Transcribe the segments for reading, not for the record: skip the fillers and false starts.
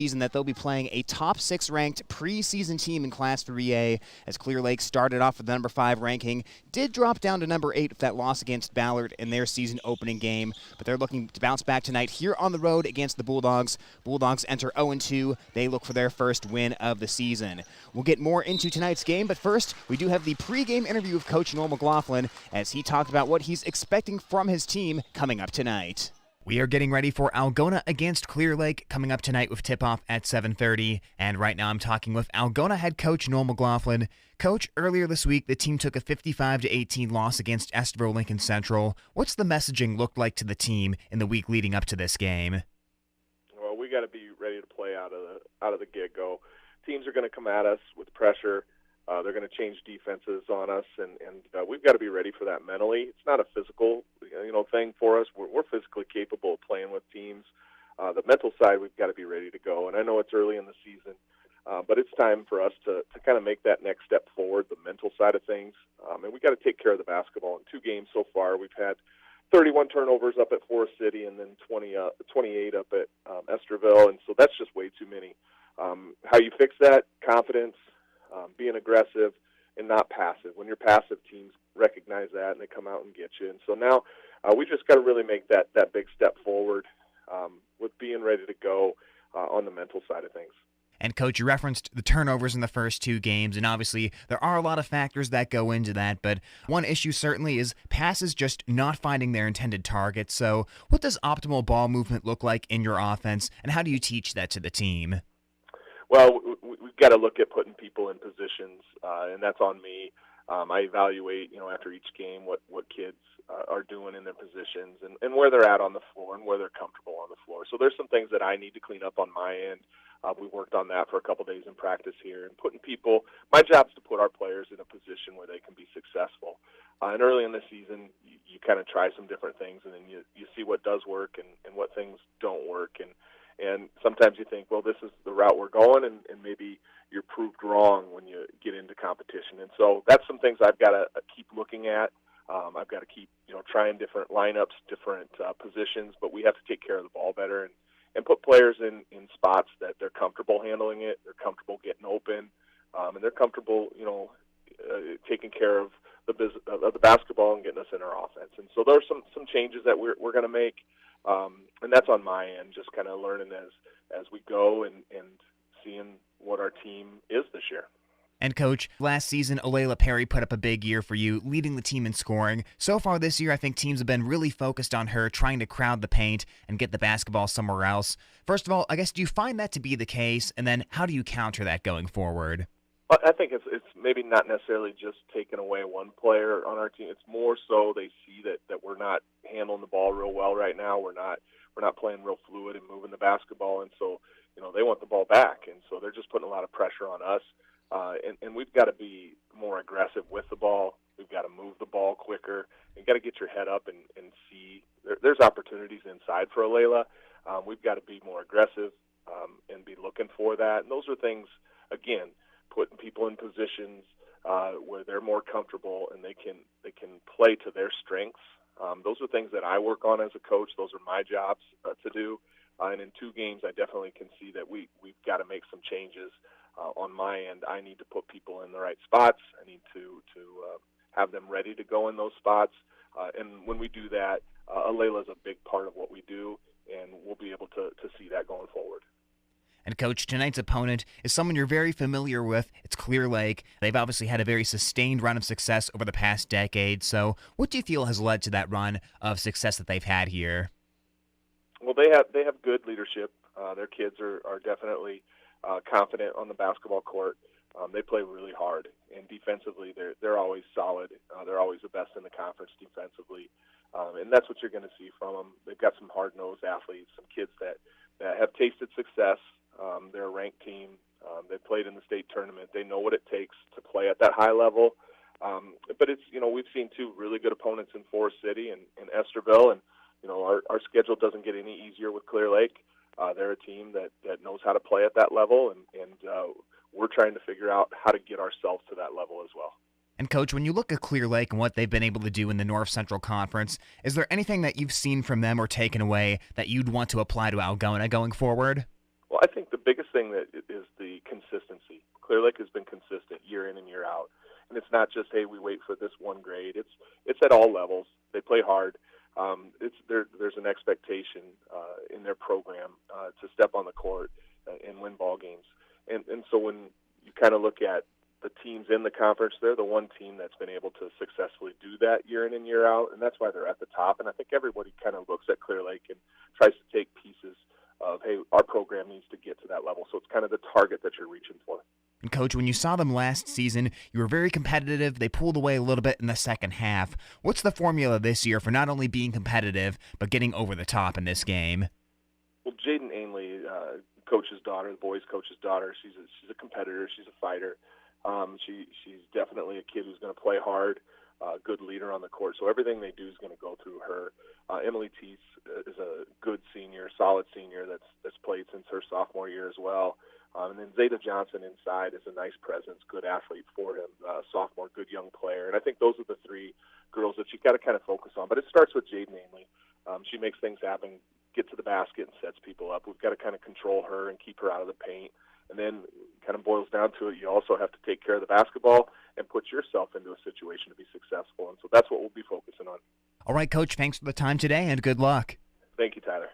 season that they'll be playing a top 6 ranked preseason team in Class 3A, as Clear Lake started off with the number 5 ranking, did drop down to number 8 with that loss against Ballard in their season opening game, but they're looking to bounce back tonight here on the road against the Bulldogs. Bulldogs enter 0-2. They look for their first win of the season. We'll get more into tonight's game, but first, we do have the pregame interview of Coach Noel McLaughlin as he talked about what he's expecting from his team coming up tonight. We are getting ready for Algona against Clear Lake coming up tonight with tip-off at 7:30. And right now I'm talking with Algona head coach Noel McLaughlin. Coach, earlier this week the team took a 55-18 loss against Estherville Lincoln Central. What's the messaging looked like to the team in the week leading up to this game? Well, we got to be ready to play out of the get-go. Teams are going to come at us with pressure. They're going to change defenses on us, and we've got to be ready for that mentally. It's not a physical, thing for us. We're physically capable of playing with teams. The mental side, we've got to be ready to go. And I know it's early in the season, but it's time for us to kind of make that next step forward, the mental side of things. And we've got to take care of the basketball. In 2 games so far, we've had 31 turnovers up at Forest City and then 28 up at Estherville, and so that's just way too many. How you fix that? Confidence. Being aggressive and not passive. When you're passive, teams recognize that and they come out and get you. And so now we just got to really make that big step forward with being ready to go on the mental side of things. And, Coach, you referenced the turnovers in the first 2 games, and obviously there are a lot of factors that go into that, but one issue certainly is passes just not finding their intended target. So what does optimal ball movement look like in your offense, and how do you teach that to the team? Well, we've got to look at putting people in positions, and that's on me. I evaluate, after each game what kids are doing in their positions and where they're at on the floor and where they're comfortable on the floor. So there's some things that I need to clean up on my end. We worked on that for a couple days in practice here, and putting people – my job is to put our players in a position where they can be successful. And early in the season, you kind of try some different things, and then you see what does work and what things don't work. And sometimes you think, well, this is the route we're going, and maybe you're proved wrong when you get into competition. And so that's some things I've got to keep looking at. I've got to keep, trying different lineups, different positions, but we have to take care of the ball better and put players in spots that they're comfortable handling it, they're comfortable getting open, and they're comfortable, taking care of the basketball and getting us in our offense. And so there's some changes that we're going to make. And that's on my end, just kind of learning as we go and seeing what our team is this year. And, Coach, last season, Alayla Perry put up a big year for you, leading the team in scoring. So far this year, I think teams have been really focused on her, trying to crowd the paint and get the basketball somewhere else. First of all, I guess, do you find that to be the case? And then how do you counter that going forward? I think it's maybe not necessarily just taking away one player on our team. It's more so they see that we're not handling the ball real well right now. We're not playing real fluid and moving the basketball, and so they want the ball back, and so they're just putting a lot of pressure on us. And we've got to be more aggressive with the ball. We've got to move the ball quicker. You've got to get your head up and see there's opportunities inside for Alayla. We've got to be more aggressive and be looking for that. And those are things, again, putting people in positions where they're more comfortable and they can play to their strengths. Those are things that I work on as a coach. Those are my jobs to do. And in 2 games, I definitely can see that we've got to make some changes on my end. I need to put people in the right spots. I need to have them ready to go in those spots. And when we do that, Alayla is a big part of what we do, and we'll be able to see that going forward. And, Coach, tonight's opponent is someone you're very familiar with. It's Clear Lake. They've obviously had a very sustained run of success over the past decade. So what do you feel has led to that run of success that they've had here? Well, they have good leadership. Their kids are definitely confident on the basketball court. They play really hard, and defensively they're always solid. They're always the best in the conference defensively, and that's what you're going to see from them. They've got some hard-nosed athletes, some kids that have tasted success. They're a ranked team. They played in the state tournament. They know what it takes to play at that high level. But it's we've seen 2 really good opponents in Forest City and Estherville, and our schedule doesn't get any easier with Clear Lake. They're a team that knows how to play at that level, and we're trying to figure out how to get ourselves to that level as well. And, Coach, when you look at Clear Lake and what they've been able to do in the North Central Conference, is there anything that you've seen from them or taken away that you'd want to apply to Algona going forward? Well, I think the biggest thing that is the consistency. Clear Lake has been consistent year in and year out, and it's not just, hey, we wait for this one grade. It's at all levels. They play hard. There's an expectation in their program to step on the court and win ball games. And so when you kind of look at the teams in the conference, they're the one team that's been able to successfully do that year in and year out, and that's why they're at the top. And I think everybody kind of looks at Clear Lake and tries to take pieces of, hey, our program needs to get to that level. So it's kind of the target that you're reaching for. And Coach, when you saw them last season, you were very competitive. They pulled away a little bit in the second half. What's the formula this year for not only being competitive, but getting over the top in this game? Well, Jaden Ainley, coach's daughter, the boys' coach's daughter, she's a competitor. She's a fighter. She's definitely a kid who's going to play hard, good leader on the court. So everything they do is going to go through her. Emily Teese is a good senior, solid senior that's played since her sophomore year as well. And then Zeta Johnson inside is a nice presence, good athlete for him, sophomore, good young player. And I think those are the three girls that you got to kind of focus on. But it starts with Jaden Ainley. She makes things happen, get to the basket and sets people up. We've got to kind of control her and keep her out of the paint. And then kind of boils down to it, you also have to take care of the basketball and put yourself into a situation to be successful. And so that's what we'll be focusing on. All right, Coach, thanks for the time today and good luck. Thank you, Tyler.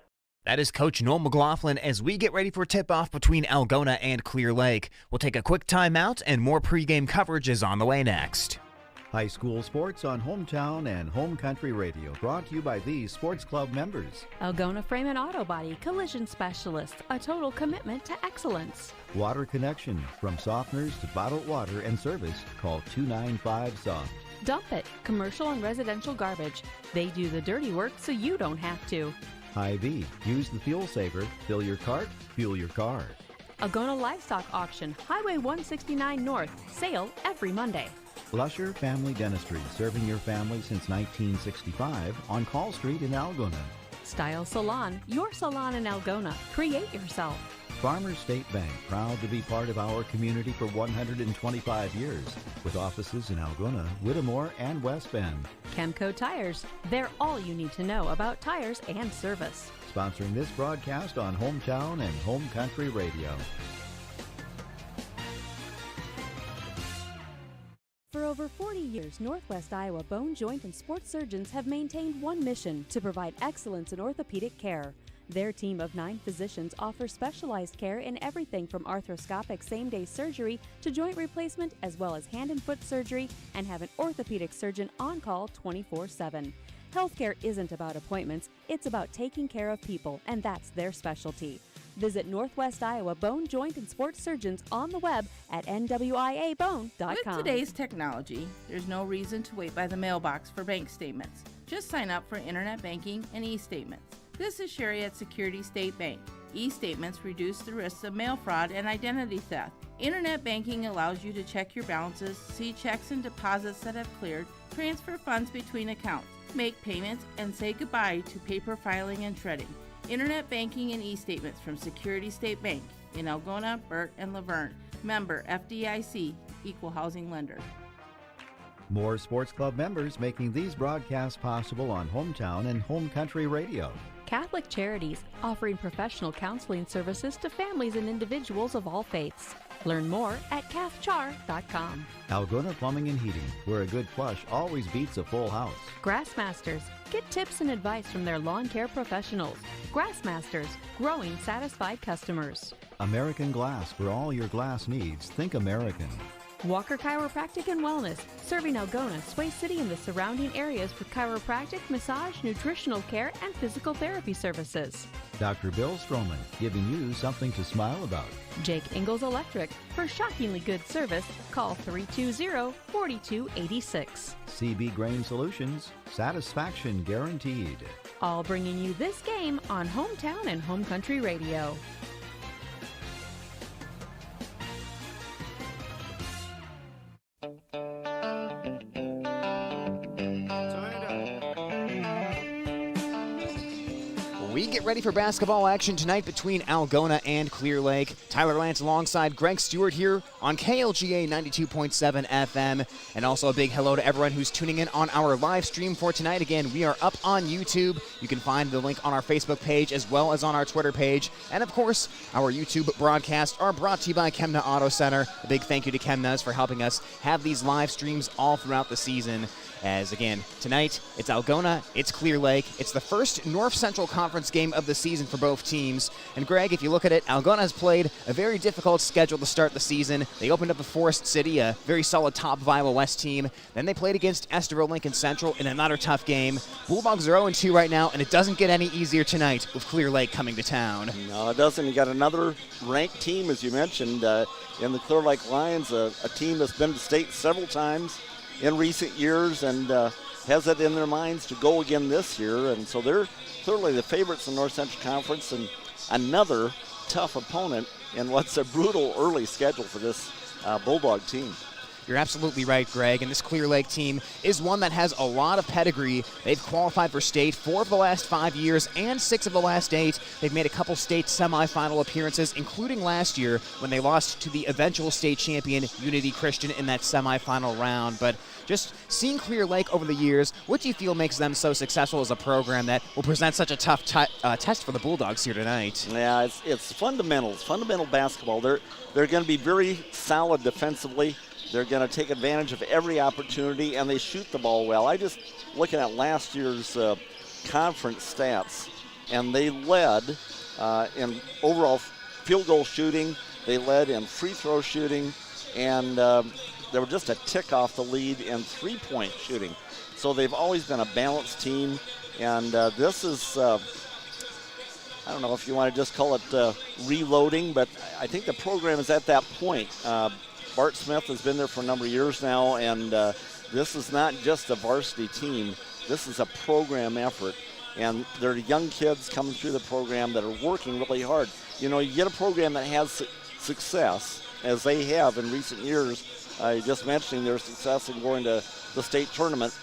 That is Coach Noel McLaughlin as we get ready for tip-off between Algona and Clear Lake. We'll take a quick timeout and more pregame coverage is on the way next. High school sports on Hometown and Home Country Radio, brought to you by these sports club members. Algona Frame and Auto Body Collision Specialists, a total commitment to excellence. Water Connection, from softeners to bottled water and service, call 295-SOFT. Dump It, commercial and residential garbage. They do the dirty work so you don't have to. Hy-Vee, use the fuel saver, fill your cart, fuel your car. Algona Livestock Auction, Highway 169 North, sale every Monday. Lusher Family Dentistry, serving your family since 1965 on Call Street in Algona. Style Salon, your salon in Algona. Create yourself. Farmers State Bank, proud to be part of our community for 125 years, with offices in Algona, Whittemore, and West Bend. Chemco Tires, they're all you need to know about tires and service. Sponsoring this broadcast on Hometown and Home Country Radio. For over 40 years, Northwest Iowa Bone, Joint, and Sports surgeons have maintained one mission: to provide excellence in orthopedic care. Their team of 9 physicians offers specialized care in everything from arthroscopic same-day surgery to joint replacement, as well as hand and foot surgery, and have an orthopedic surgeon on call 24/7. Healthcare isn't about appointments, it's about taking care of people, and that's their specialty. Visit Northwest Iowa Bone, Joint, and Sports surgeons on the web at nwiabone.com. With today's technology, there's no reason to wait by the mailbox for bank statements. Just sign up for internet banking and e-statements. This is Sherry at Security State Bank. E-statements reduce the risks of mail fraud and identity theft. Internet banking allows you to check your balances, see checks and deposits that have cleared, transfer funds between accounts, make payments, and say goodbye to paper filing and shredding. Internet banking and e-statements from Security State Bank in Algona, Burt, and Laverne. Member FDIC, Equal Housing Lender. More sports club members making these broadcasts possible on Hometown and Home Country Radio. Catholic Charities, offering professional counseling services to families and individuals of all faiths. Learn more at cathchar.com. Algona Plumbing and Heating, where a good flush always beats a full house. Grassmasters, get tips and advice from their lawn care professionals. Grassmasters, growing satisfied customers. American Glass, for all your glass needs, think American. Walker Chiropractic and Wellness, serving Algona, Sway City, and the surrounding areas with chiropractic, massage, nutritional care, and physical therapy services. Dr. Bill Stroman, giving you something to smile about. Jake Ingalls Electric, for shockingly good service, call 320-4286. CB Grain Solutions, satisfaction guaranteed. All bringing you this game on Hometown and Home Country Radio. We we get ready for basketball action tonight between Algona and Clear Lake. Tyler Lance alongside Greg Stewart here on KLGA 92.7 FM. And also a big hello to everyone who's tuning in on our live stream for tonight. Again, we are up on YouTube. You can find the link on our Facebook page as well as on our Twitter page. And of course, our YouTube broadcasts are brought to you by Chemna Auto Center. A big thank you to Chemna's for helping us have these live streams all throughout the season. As again, tonight, it's Algona, it's Clear Lake. It's the first North Central Conference game of the season for both teams. And Greg, if you look at it, Algona has played a very difficult schedule to start the season. They opened up with Forest City, a very solid top of Iowa West team. Then they played against Estero Lincoln Central in another tough game. Bulldogs are 0-2 right now, and it doesn't get any easier tonight with Clear Lake coming to town. No, it doesn't. You got another ranked team, as you mentioned, in the Clear Lake Lions, a team that's been to state several times in recent years and has it in their minds to go again this year. And so they're clearly the favorites in the North Central Conference and another tough opponent in what's a brutal early schedule for this Bulldog team. You're absolutely right, Greg, and this Clear Lake team is one that has a lot of pedigree. They've qualified for state 4 of the last 5 years and 6 of the last 8. They've made a couple state semifinal appearances, including last year when they lost to the eventual state champion Unity Christian in that semifinal round. But just seeing Clear Lake over the years, what do you feel makes them so successful as a program that will present such a tough test for the Bulldogs here tonight? Yeah, it's fundamentals, fundamental basketball. They're going to be very solid defensively. They're going to take advantage of every opportunity, and they shoot the ball well. I just looking at last year's conference stats, and they led in overall field goal shooting. They led in free throw shooting, and they were just a tick off the lead in three-point shooting. So they've always been a balanced team, and this is, I don't know if you want to just call it reloading, but I think the program is at that point. Bart Smith has been there for a number of years now, and this is not just a varsity team. This is a program effort, and there are young kids coming through the program that are working really hard. You know, you get a program that has success, as they have in recent years. Just mentioning their success in going to the state tournament.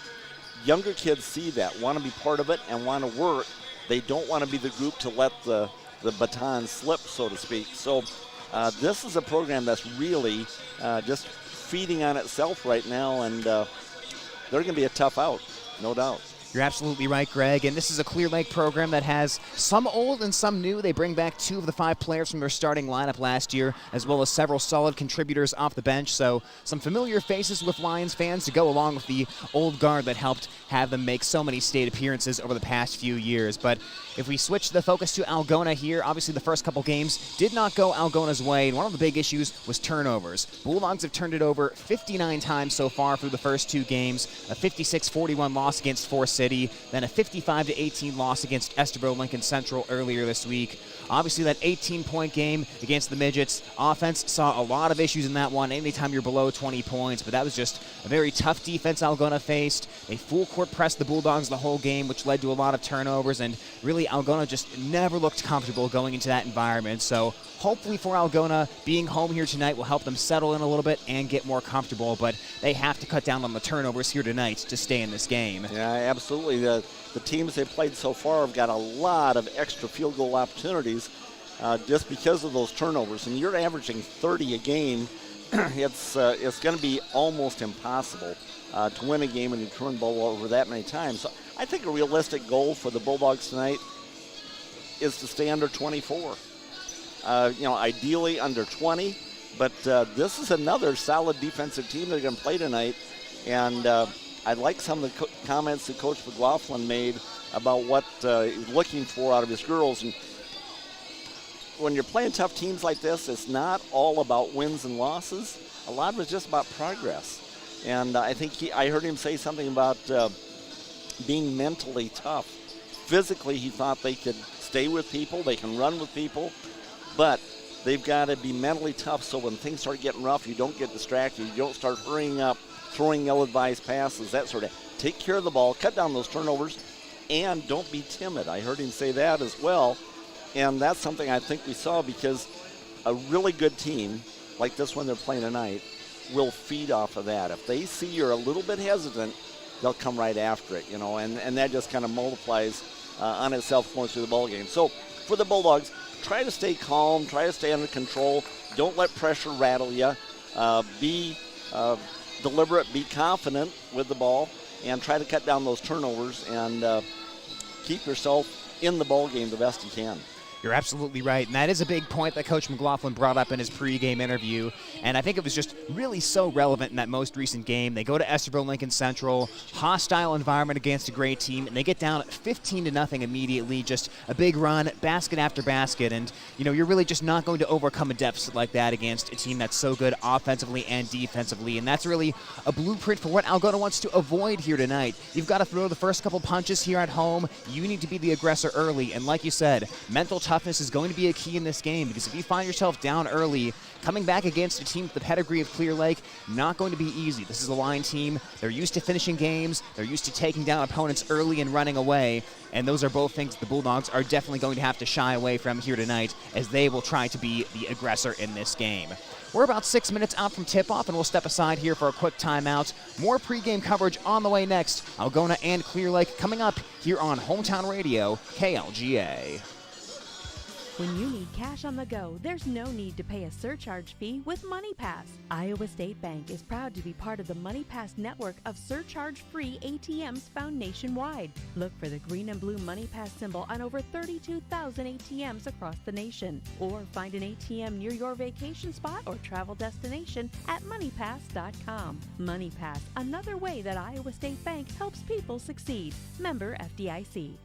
Younger kids see that, want to be part of it, and want to work. They don't want to be the group to let the baton slip, so to speak. So this is a program that's really just feeding on itself right now, and they're going to be a tough out, no doubt. You're absolutely right, Greg, and this is a Clear Lake program that has some old and some new. They bring back 2 of the 5 players from their starting lineup last year, as well as several solid contributors off the bench, so some familiar faces with Lions fans to go along with the old guard that helped have them make so many state appearances over the past few years. But if we switch the focus to Algona here, obviously the first couple games did not go Algona's way, and one of the big issues was turnovers. Bulldogs have turned it over 59 times so far through the first 2 games, a 56-41 loss against Forest City, then a 55-18 loss against Estero Lincoln Central earlier this week. Obviously, that 18-point game against the Midgets, offense saw a lot of issues in that one anytime you're below 20 points, but that was just a very tough defense Algona faced. They full court pressed the Bulldogs the whole game, which led to a lot of turnovers, and really Algona just never looked comfortable going into that environment. So hopefully for Algona, being home here tonight will help them settle in a little bit and get more comfortable, but they have to cut down on the turnovers here tonight to stay in this game. Yeah, absolutely. The teams they've played so far have got a lot of extra field goal opportunities just because of those turnovers. And you're averaging 30 a game. It's going to be almost impossible to win a game when you turn the ball over that many times. So I think a realistic goal for the Bulldogs tonight is to stay under 24. Ideally under 20, but this is another solid defensive team they're going to play tonight. And I like some of the comments that Coach McLaughlin made about what he's looking for out of his girls. And when you're playing tough teams like this, it's not all about wins and losses. A lot of it's just about progress. And I think I heard him say something about being mentally tough. Physically, he thought they could stay with people, they can run with people, but they've got to be mentally tough so when things start getting rough, you don't get distracted, you don't start hurrying up, throwing ill-advised passes, that sort of. Take care of the ball, cut down those turnovers, and don't be timid. I heard him say that as well, and that's something I think we saw because a really good team like this one they're playing tonight will feed off of that. If they see you're a little bit hesitant, they'll come right after it, and that just kind of multiplies on itself going through the ball game. So for the Bulldogs, try to stay calm, try to stay under control. Don't let pressure rattle you. Be deliberate, be confident with the ball, and try to cut down those turnovers and keep yourself in the ball game the best you can. You're absolutely right, and that is a big point that Coach McLaughlin brought up in his pregame interview, and I think it was just really so relevant in that most recent game. They go to Estherville Lincoln Central, hostile environment against a great team, and they get down 15-0 immediately, just a big run, basket after basket, and you're really just not going to overcome a deficit like that against a team that's so good offensively and defensively, and that's really a blueprint for what Algona wants to avoid here tonight. You've got to throw the first couple punches here at home. You need to be the aggressor early, and like you said, mental toughness is going to be a key in this game, because if you find yourself down early, coming back against a team with the pedigree of Clear Lake, not going to be easy. This is a line team. They're used to finishing games. They're used to taking down opponents early and running away, and those are both things the Bulldogs are definitely going to have to shy away from here tonight, as they will try to be the aggressor in this game. We're about 6 minutes out from tip-off, and we'll step aside here for a quick timeout. More pregame coverage on the way next. Algona and Clear Lake coming up here on Hometown Radio, KLGA. When you need cash on the go, there's no need to pay a surcharge fee with MoneyPass. Iowa State Bank is proud to be part of the MoneyPass network of surcharge-free ATMs found nationwide. Look for the green and blue MoneyPass symbol on over 32,000 ATMs across the nation. Or find an ATM near your vacation spot or travel destination at MoneyPass.com. MoneyPass, another way that Iowa State Bank helps people succeed. Member FDIC.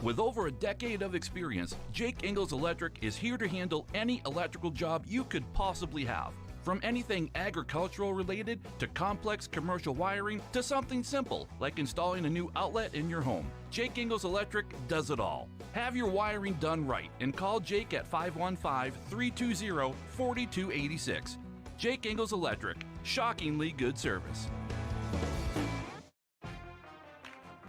With over a decade of experience, Jake Ingalls Electric is here to handle any electrical job you could possibly have. From anything agricultural related to complex commercial wiring to something simple like installing a new outlet in your home, Jake Ingalls Electric does it all. Have your wiring done right and call Jake at 515-320-4286. Jake Ingalls Electric, shockingly good service.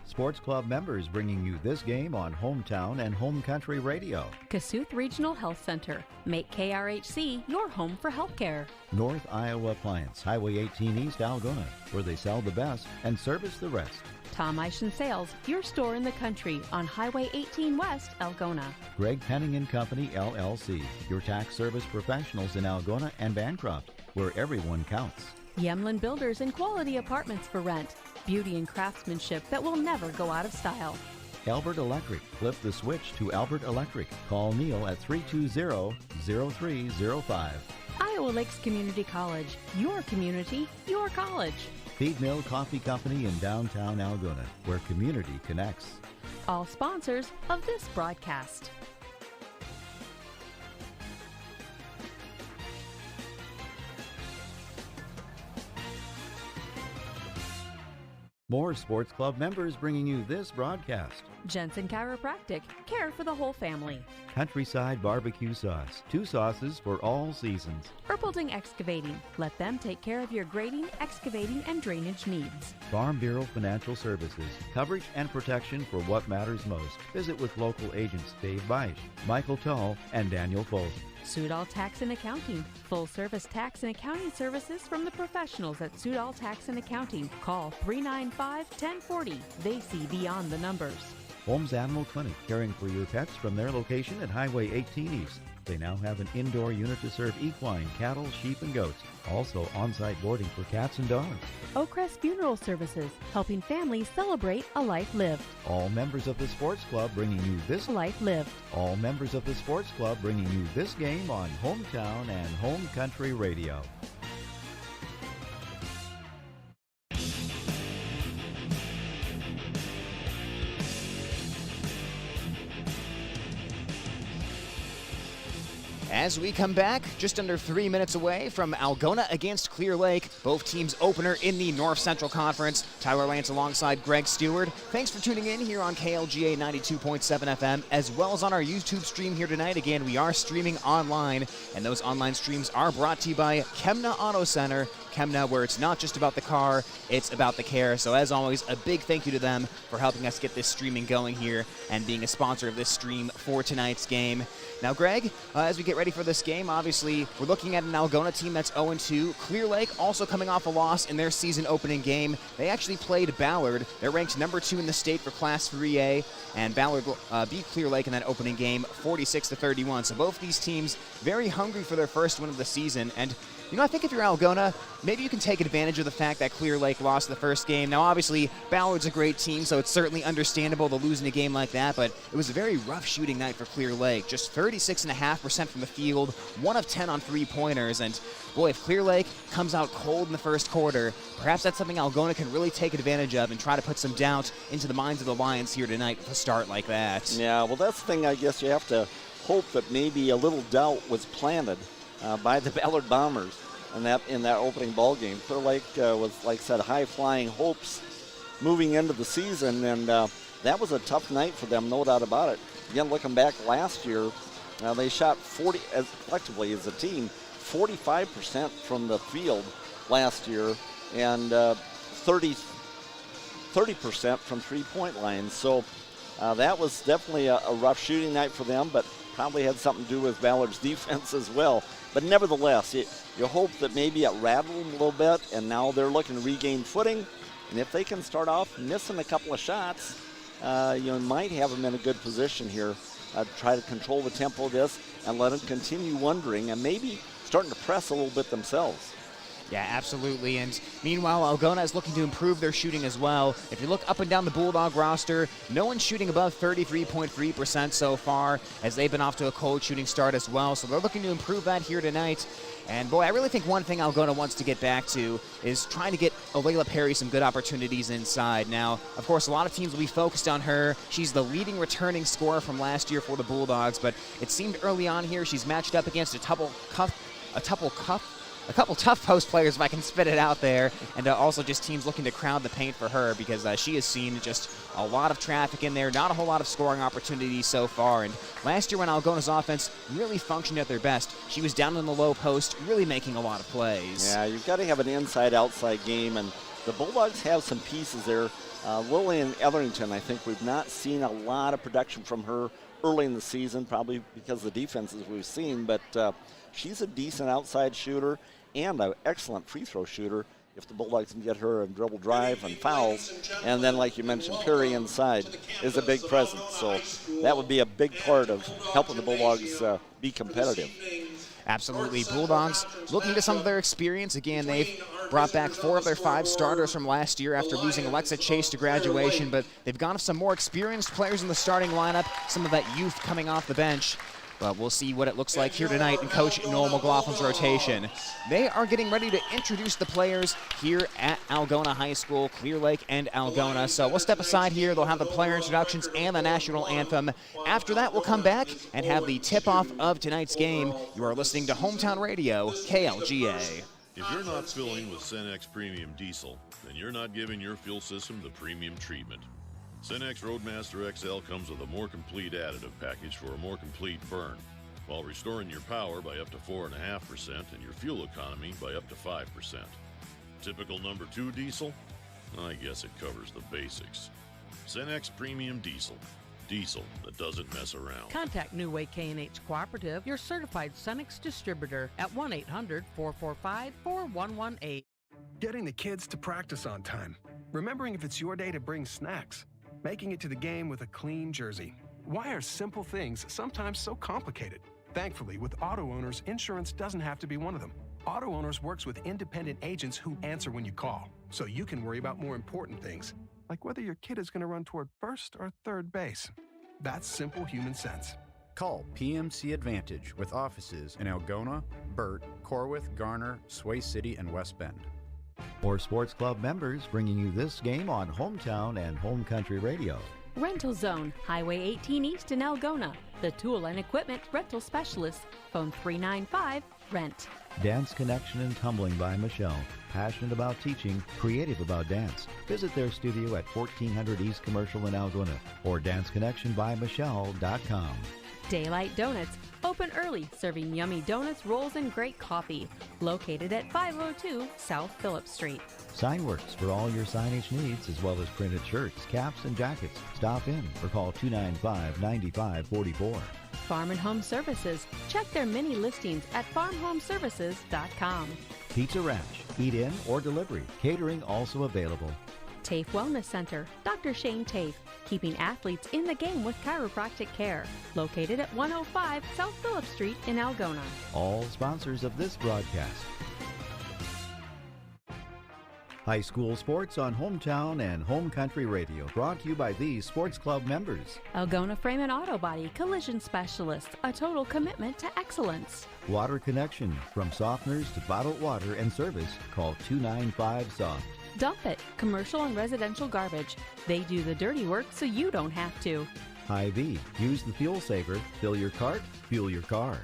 Sports Club members bringing you this game on Hometown and Home Country Radio. Kasuth Regional Health Center. Make KRHC your home for healthcare. North Iowa Appliance, Highway 18 East, Algona, where they sell the best and service the rest. Tom Eischen Sales, your store in the country on Highway 18 West, Algona. Greg Penning and Company, LLC, your tax service professionals in Algona and Bancroft, where everyone counts. Yemlin Builders and Quality Apartments for Rent. Beauty and craftsmanship that will never go out of style. Albert Electric. Flip the switch to Albert Electric. Call Neil at 320-0305. Iowa Lakes Community College. Your community, your college. Feed Mill Coffee Company in downtown Algona, where community connects. All sponsors of this broadcast. More Sports Club members bringing you this broadcast. Jensen Chiropractic. Care for the whole family. Countryside Barbecue Sauce. 2 sauces for all seasons. Erpelding Excavating. Let them take care of your grading, excavating, and drainage needs. Farm Bureau Financial Services. Coverage and protection for what matters most. Visit with local agents Dave Beisch, Michael Tull, and Daniel Folt. Sudol Tax and Accounting. Full-service tax and accounting services from the professionals at Sudol Tax and Accounting. Call 395-1040. They see beyond the numbers. Holmes Animal Clinic, caring for your pets from their location at Highway 18 East. They now have an indoor unit to serve equine, cattle, sheep, and goats. Also on-site boarding for cats and dogs. Oakcrest Funeral Services, helping families celebrate a life lived. All members of the Sports Club bringing you this life lived. All members of the Sports Club bringing you this game on Hometown and Home Country Radio. As we come back, just under 3 minutes away from Algona against Clear Lake, both teams opener in the North Central Conference. Tyler Lance alongside Greg Stewart. Thanks for tuning in here on KLGA 92.7 FM, as well as on our YouTube stream here tonight. Again, we are streaming online, and those online streams are brought to you by Kemna Auto Center. Kemna, where it's not just about the car, it's about the care. So as always, a big thank you to them for helping us get this streaming going here and being a sponsor of this stream for tonight's game. Now, Greg, as we get ready ready for this game. Obviously, we're looking at an Algona team that's 0-2. Clear Lake also coming off a loss in their season opening game. They actually played Ballard. They're ranked number 2 in the state for Class 3A, and Ballard beat Clear Lake in that opening game 46-31. So both these teams very hungry for their first win of the season. And I think if you're Algona, maybe you can take advantage of the fact that Clear Lake lost the first game. Now, obviously, Ballard's a great team, so it's certainly understandable to lose in a game like that, but it was a very rough shooting night for Clear Lake. Just 36.5% from the field, 1 of 10 on three-pointers, and boy, if Clear Lake comes out cold in the first quarter, perhaps that's something Algona can really take advantage of and try to put some doubt into the minds of the Lions here tonight with a start like that. Yeah, well, that's the thing I guess you have to hope that maybe a little doubt was planted by the Ballard Bombers in that opening ball game. Clear Lake was, like I said, high-flying hopes moving into the season, and that was a tough night for them, no doubt about it. Again, looking back last year, they shot collectively as a team, 45% from the field last year, and 30% from three-point line. So that was definitely a rough shooting night for them, but probably had something to do with Ballard's defense as well. But nevertheless, you hope that maybe it rattled them a little bit, and now they're looking to regain footing. And if they can start off missing a couple of shots, might have them in a good position here to try to control the tempo of this and let them continue wondering and maybe starting to press a little bit themselves. Yeah, absolutely. And meanwhile, Algona is looking to improve their shooting as well. If you look up and down the Bulldog roster, no one's shooting above 33.3% so far, as they've been off to a cold shooting start as well. So they're looking to improve that here tonight. And boy, I really think one thing Algona wants to get back to is trying to get Alayla Perry some good opportunities inside. Now, of course, a lot of teams will be focused on her. She's the leading returning scorer from last year for the Bulldogs, but it seemed early on here she's matched up against a couple tough post players, if I can spit it out there, and also just teams looking to crowd the paint for her, because she has seen just a lot of traffic in there, not a whole lot of scoring opportunities so far. And last year when Algona's offense really functioned at their best, she was down in the low post, really making a lot of plays. Yeah, you've got to have an inside-outside game, and the Bulldogs have some pieces there. Lillian Etherington, I think we've not seen a lot of production from her early in the season, probably because of the defenses we've seen, but she's a decent outside shooter and an excellent free throw shooter if the Bulldogs can get her in dribble drive and fouls. And then, like you mentioned, Perry inside is a big presence. So that would be a big part of helping the Bulldogs be competitive. Absolutely. Bulldogs looking to some of their experience. Again, they've brought back 4 of their 5 starters from last year after losing Alexa Chase to graduation, but they've gone with some more experienced players in the starting lineup, some of that youth coming off the bench. But we'll see what it looks like here tonight in Coach Noel McLaughlin's rotation. They are getting ready to introduce the players here at Algona High School, Clear Lake and Algona. So we'll step aside here. They'll have the player introductions and the national anthem. After that, we'll come back and have the tip-off of tonight's game. You are listening to Hometown Radio, KLGA. If you're not filling with Cenex Premium Diesel, then you're not giving your fuel system the premium treatment. Cenex Roadmaster XL comes with a more complete additive package for a more complete burn, while restoring your power by up to 4.5% and your fuel economy by up to 5%. Typical number 2 diesel? I guess it covers the basics. Cenex Premium Diesel. Diesel that doesn't mess around. Contact New Way K&H Cooperative, your certified Cenex distributor, at 1-800-445-4118. Getting the kids to practice on time. Remembering if it's your day to bring snacks. Making it to the game with a clean jersey. Why are simple things sometimes so complicated? Thankfully, with auto owners, insurance doesn't have to be one of them. Auto Owners works with independent agents who answer when you call, so you can worry about more important things, like whether your kid is going to run toward first or third base. That's simple human sense. Call PMC Advantage with offices in Algona, Burt, Corwith, Garner, Sway City, and West Bend. More Sports Club members bringing you this game on Hometown and Home Country Radio. Rental Zone, Highway 18 East in Algona. The tool and equipment rental specialist. Phone 395-RENT. Dance Connection and Tumbling by Michelle. Passionate about teaching, creative about dance. Visit their studio at 1400 East Commercial in Algona or danceconnectionbymichelle.com. Daylight Donuts, open early, serving yummy donuts, rolls, and great coffee. Located at 502 South Phillip Street. Signworks for all your signage needs, as well as printed shirts, caps, and jackets. Stop in or call 295-9544. Farm and Home Services. Check their many listings at farmhomeservices.com. Pizza Ranch, eat in or delivery. Catering also available. TAFE Wellness Center, Dr. Shane TAFE, keeping athletes in the game with chiropractic care. Located at 105 South Phillip Street in Algona. All sponsors of this broadcast. High school sports on Hometown and Home Country Radio, brought to you by these sports club members. Algona Frame and Auto Body Collision Specialist, a total commitment to excellence. Water Connection, from softeners to bottled water and service, call 295-SOFT. Dump It, commercial and residential garbage. They do the dirty work so you don't have to. Hy-Vee, use the fuel saver, fill your cart, fuel your car.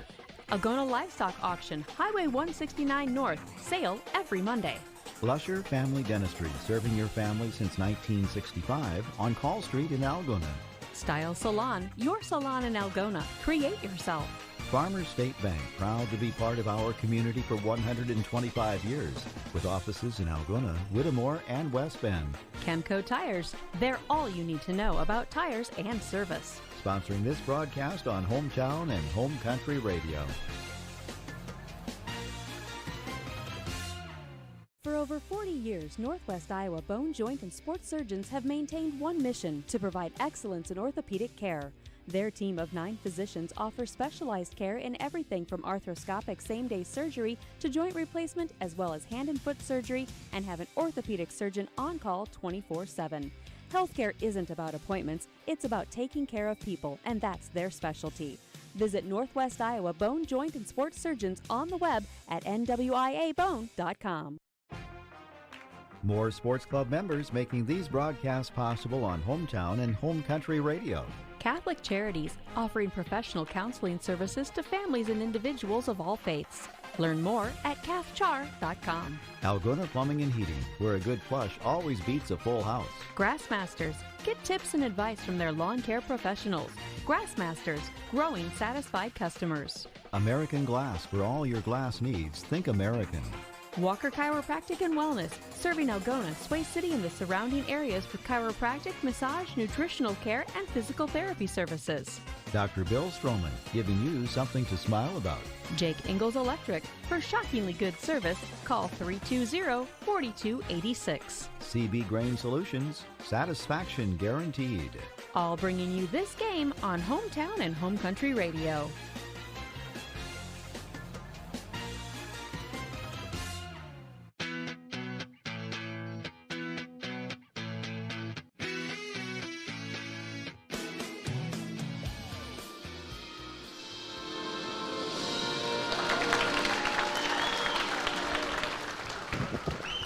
Algona Livestock Auction, Highway 169 North, sale every Monday. Lusher Family Dentistry, serving your family since 1965 on Call Street in Algona. Style Salon, your salon in Algona. Create yourself. Farmers State Bank, proud to be part of our community for 125 years, with offices in Algona, Whittemore, and West Bend. Chemco Tires, they're all you need to know about tires and service. Sponsoring this broadcast on Hometown and Home Country Radio. For over 40 years, Northwest Iowa bone, joint, and sports surgeons have maintained one mission: to provide excellence in orthopedic care. Their team of 9 physicians offers specialized care in everything from arthroscopic same-day surgery to joint replacement, as well as hand and foot surgery, and have an orthopedic surgeon on call 24/7. Healthcare isn't about appointments, it's about taking care of people, and that's their specialty. Visit Northwest Iowa Bone, Joint, and Sports Surgeons on the web at nwiabone.com. More sports club members making these broadcasts possible on Hometown and Home Country Radio. Catholic Charities, offering professional counseling services to families and individuals of all faiths. Learn more at cathchar.com. Algona Plumbing and Heating, where a good flush always beats a full house. Grassmasters, get tips and advice from their lawn care professionals. Grassmasters, growing satisfied customers. American Glass, for all your glass needs, think American. Walker Chiropractic and Wellness, serving Algona, Sway City, and the surrounding areas for chiropractic, massage, nutritional care, and physical therapy services. Dr. Bill Stroman, giving you something to smile about. Jake Ingalls Electric, for shockingly good service, call 320-4286. CB Grain Solutions, satisfaction guaranteed. All bringing you this game on Hometown and Home Country Radio.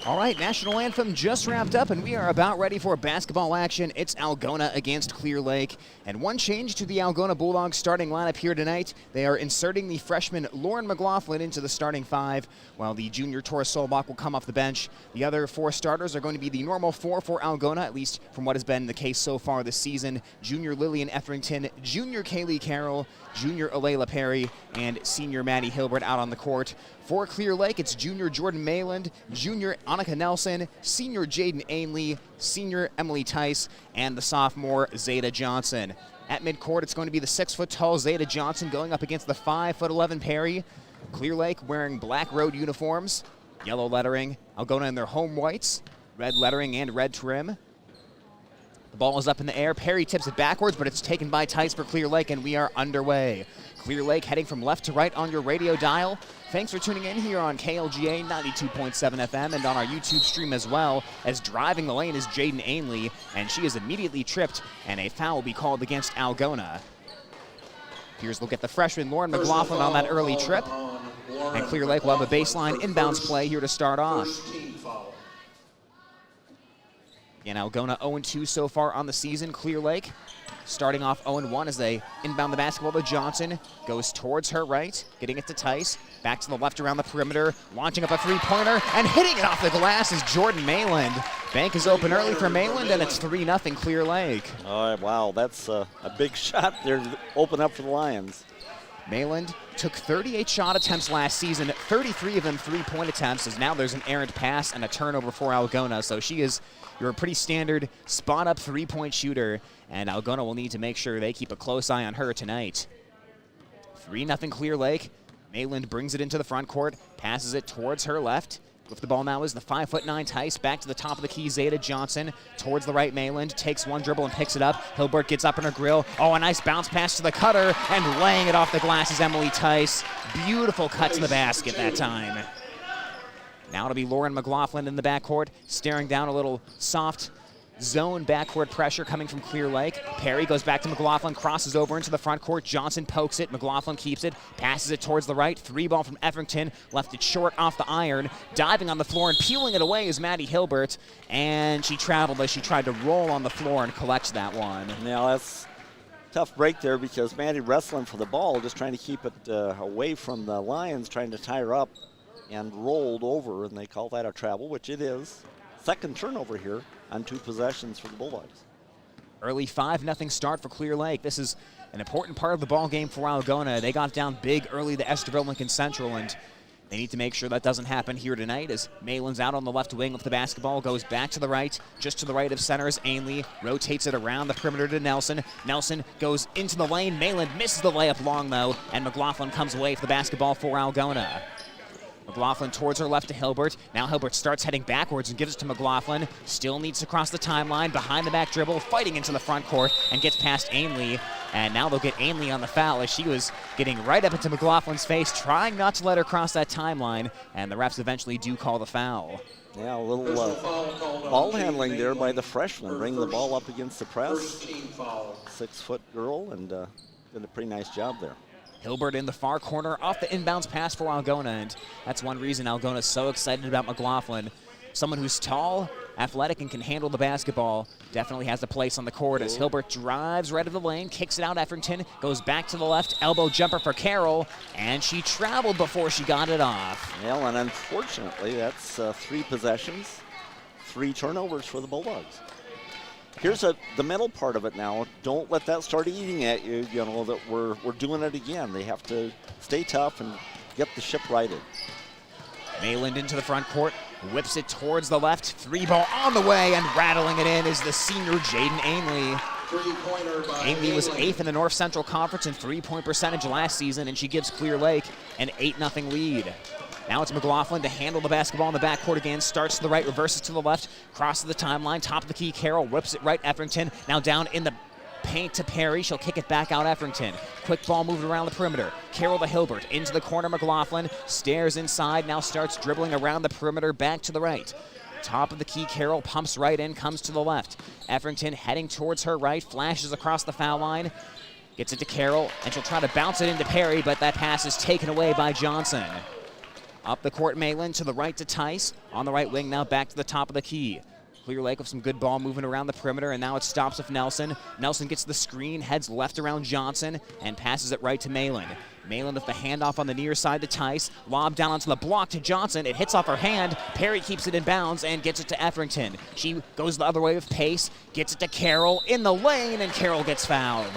All right, National Anthem just wrapped up, and we are about ready for basketball action. It's Algona against Clear Lake. And one change to the Algona Bulldogs starting lineup here tonight. They are inserting the freshman Lauren McLaughlin into the starting 5, while the junior Tora Solbach will come off the bench. The other 4 starters are going to be the normal 4 for Algona, at least from what has been the case so far this season. Junior Lillian Etherington, junior Kaylee Carroll, junior Alayla Perry, and senior Maddie Hilbert out on the court. For Clear Lake, it's junior Jordan Mayland, junior Annika Nelson, senior Jaden Ainley, senior Emily Tice, and the sophomore Zeta Johnson. At midcourt, it's going to be the 6-foot-tall Zeta Johnson going up against the 5'11" Perry. Clear Lake wearing black road uniforms, yellow lettering. Algona in their home whites, red lettering and red trim. The ball is up in the air. Perry tips it backwards, but it's taken by Tice for Clear Lake, and we are underway. Clear Lake heading from left to right on your radio dial. Thanks for tuning in here on KLGA 92.7 FM and on our YouTube stream as well, as driving the lane is Jaden Ainley, and she is immediately tripped, and a foul will be called against Algona. Here's a look at the freshman Lauren McLaughlin on that early trip, and Clear Lake will have a baseline inbounds play here to start off. Again, Algona 0-2 so far on the season. Clear Lake starting off 0-1 as they inbound the basketball to Johnson. Goes towards her right, getting it to Tice. Back to the left around the perimeter, launching up a three-pointer, and hitting it off the glass is Jordan Mayland. Bank is open early for Mayland, and it's 3-0 Clear Lake. All right, wow, that's a big shot there to open up for the Lions. Mayland took 38 shot attempts last season, 33 of them three-point attempts, as now there's an errant pass and a turnover for Algona. So she is your pretty standard spot-up three-point shooter, and Algona will need to make sure they keep a close eye on her tonight. 3-0 Clear Lake. Mayland brings it into the front court, passes it towards her left. With the ball now is the 5'9" Tice, back to the top of the key, Zeta Johnson, towards the right Mayland, takes one dribble and picks it up. Hilbert gets up in her grill. Oh, a nice bounce pass to the cutter, and laying it off the glass is Emily Tice. Beautiful cut to the basket that time. Now it'll be Lauren McLaughlin in the backcourt, staring down a little soft zone backcourt pressure coming from Clear Lake. Perry goes back to McLaughlin, crosses over into the front court. Johnson pokes it. McLaughlin keeps it, passes it towards the right. 3-ball from Everington, left it short off the iron. Diving on the floor and peeling it away is Maddie Hilbert, and she traveled as she tried to roll on the floor and collect that one. Now that's a tough break there because Maddie wrestling for the ball, just trying to keep it away from the Lions, trying to tie her up, and rolled over, and they call that a travel, which it is. Second turnover here on 2 possessions for the Bulldogs. Early 5-0 start for Clear Lake. This is an important part of the ball game for Algona. They got down big early to Esterville Lincoln Central, and they need to make sure that doesn't happen here tonight as Malin's out on the left wing with the basketball, goes back to the right, just to the right of centers. Ainley rotates it around the perimeter to Nelson. Nelson goes into the lane. Malin misses the layup long, though, and McLaughlin comes away for the basketball for Algona. McLaughlin towards her left to Hilbert. Now Hilbert starts heading backwards and gives it to McLaughlin. Still needs to cross the timeline, behind the back dribble, fighting into the front court, and gets past Ainley. And now they'll get Ainley on the foul as she was getting right up into McLaughlin's face, trying not to let her cross that timeline, and the refs eventually do call the foul. Yeah, a little ball handling there by the freshman, bringing the ball up against the press. 6-foot girl, and did a pretty nice job there. Hilbert in the far corner off the inbounds pass for Algona, and that's one reason Algona's so excited about McLaughlin. Someone who's tall, athletic, and can handle the basketball. Definitely has a place on the court as Hilbert drives right of the lane, kicks it out. Everington goes back to the left, elbow jumper for Carroll, and she traveled before she got it off. Well, and unfortunately, that's 3 possessions, 3 turnovers for the Bulldogs. Here's the mental part of it now. Don't let that start eating at you, you know, that we're doing it again. They have to stay tough and get the ship righted. Mayland into the front court, whips it towards the left. 3-ball on the way, and rattling it in is the senior Jaden Ainley. Ainley was 8th in the North Central Conference in 3-point percentage last season, and she gives Clear Lake an 8-0 lead. Now it's McLaughlin to handle the basketball in the backcourt again. Starts to the right, reverses to the left, crosses the timeline, top of the key. Carroll whips it right. Everington now down in the paint to Perry. She'll kick it back out. Everington. Quick ball moving around the perimeter. Carroll to Hilbert. Into the corner. McLaughlin stares inside. Now starts dribbling around the perimeter back to the right. Top of the key. Carroll pumps right in, comes to the left. Everington heading towards her right. Flashes across the foul line. Gets it to Carroll, and she'll try to bounce it into Perry, but that pass is taken away by Johnson. Up the court, Mayland to the right to Tice. On the right wing now back to the top of the key. Clear Lake with some good ball moving around the perimeter, and now it stops with Nelson. Nelson gets the screen, heads left around Johnson, and passes it right to Mayland. Mayland with the handoff on the near side to Tice. Lob down onto the block to Johnson. It hits off her hand. Perry keeps it in bounds and gets it to Everington. She goes the other way with pace, gets it to Carroll in the lane, and Carroll gets fouled.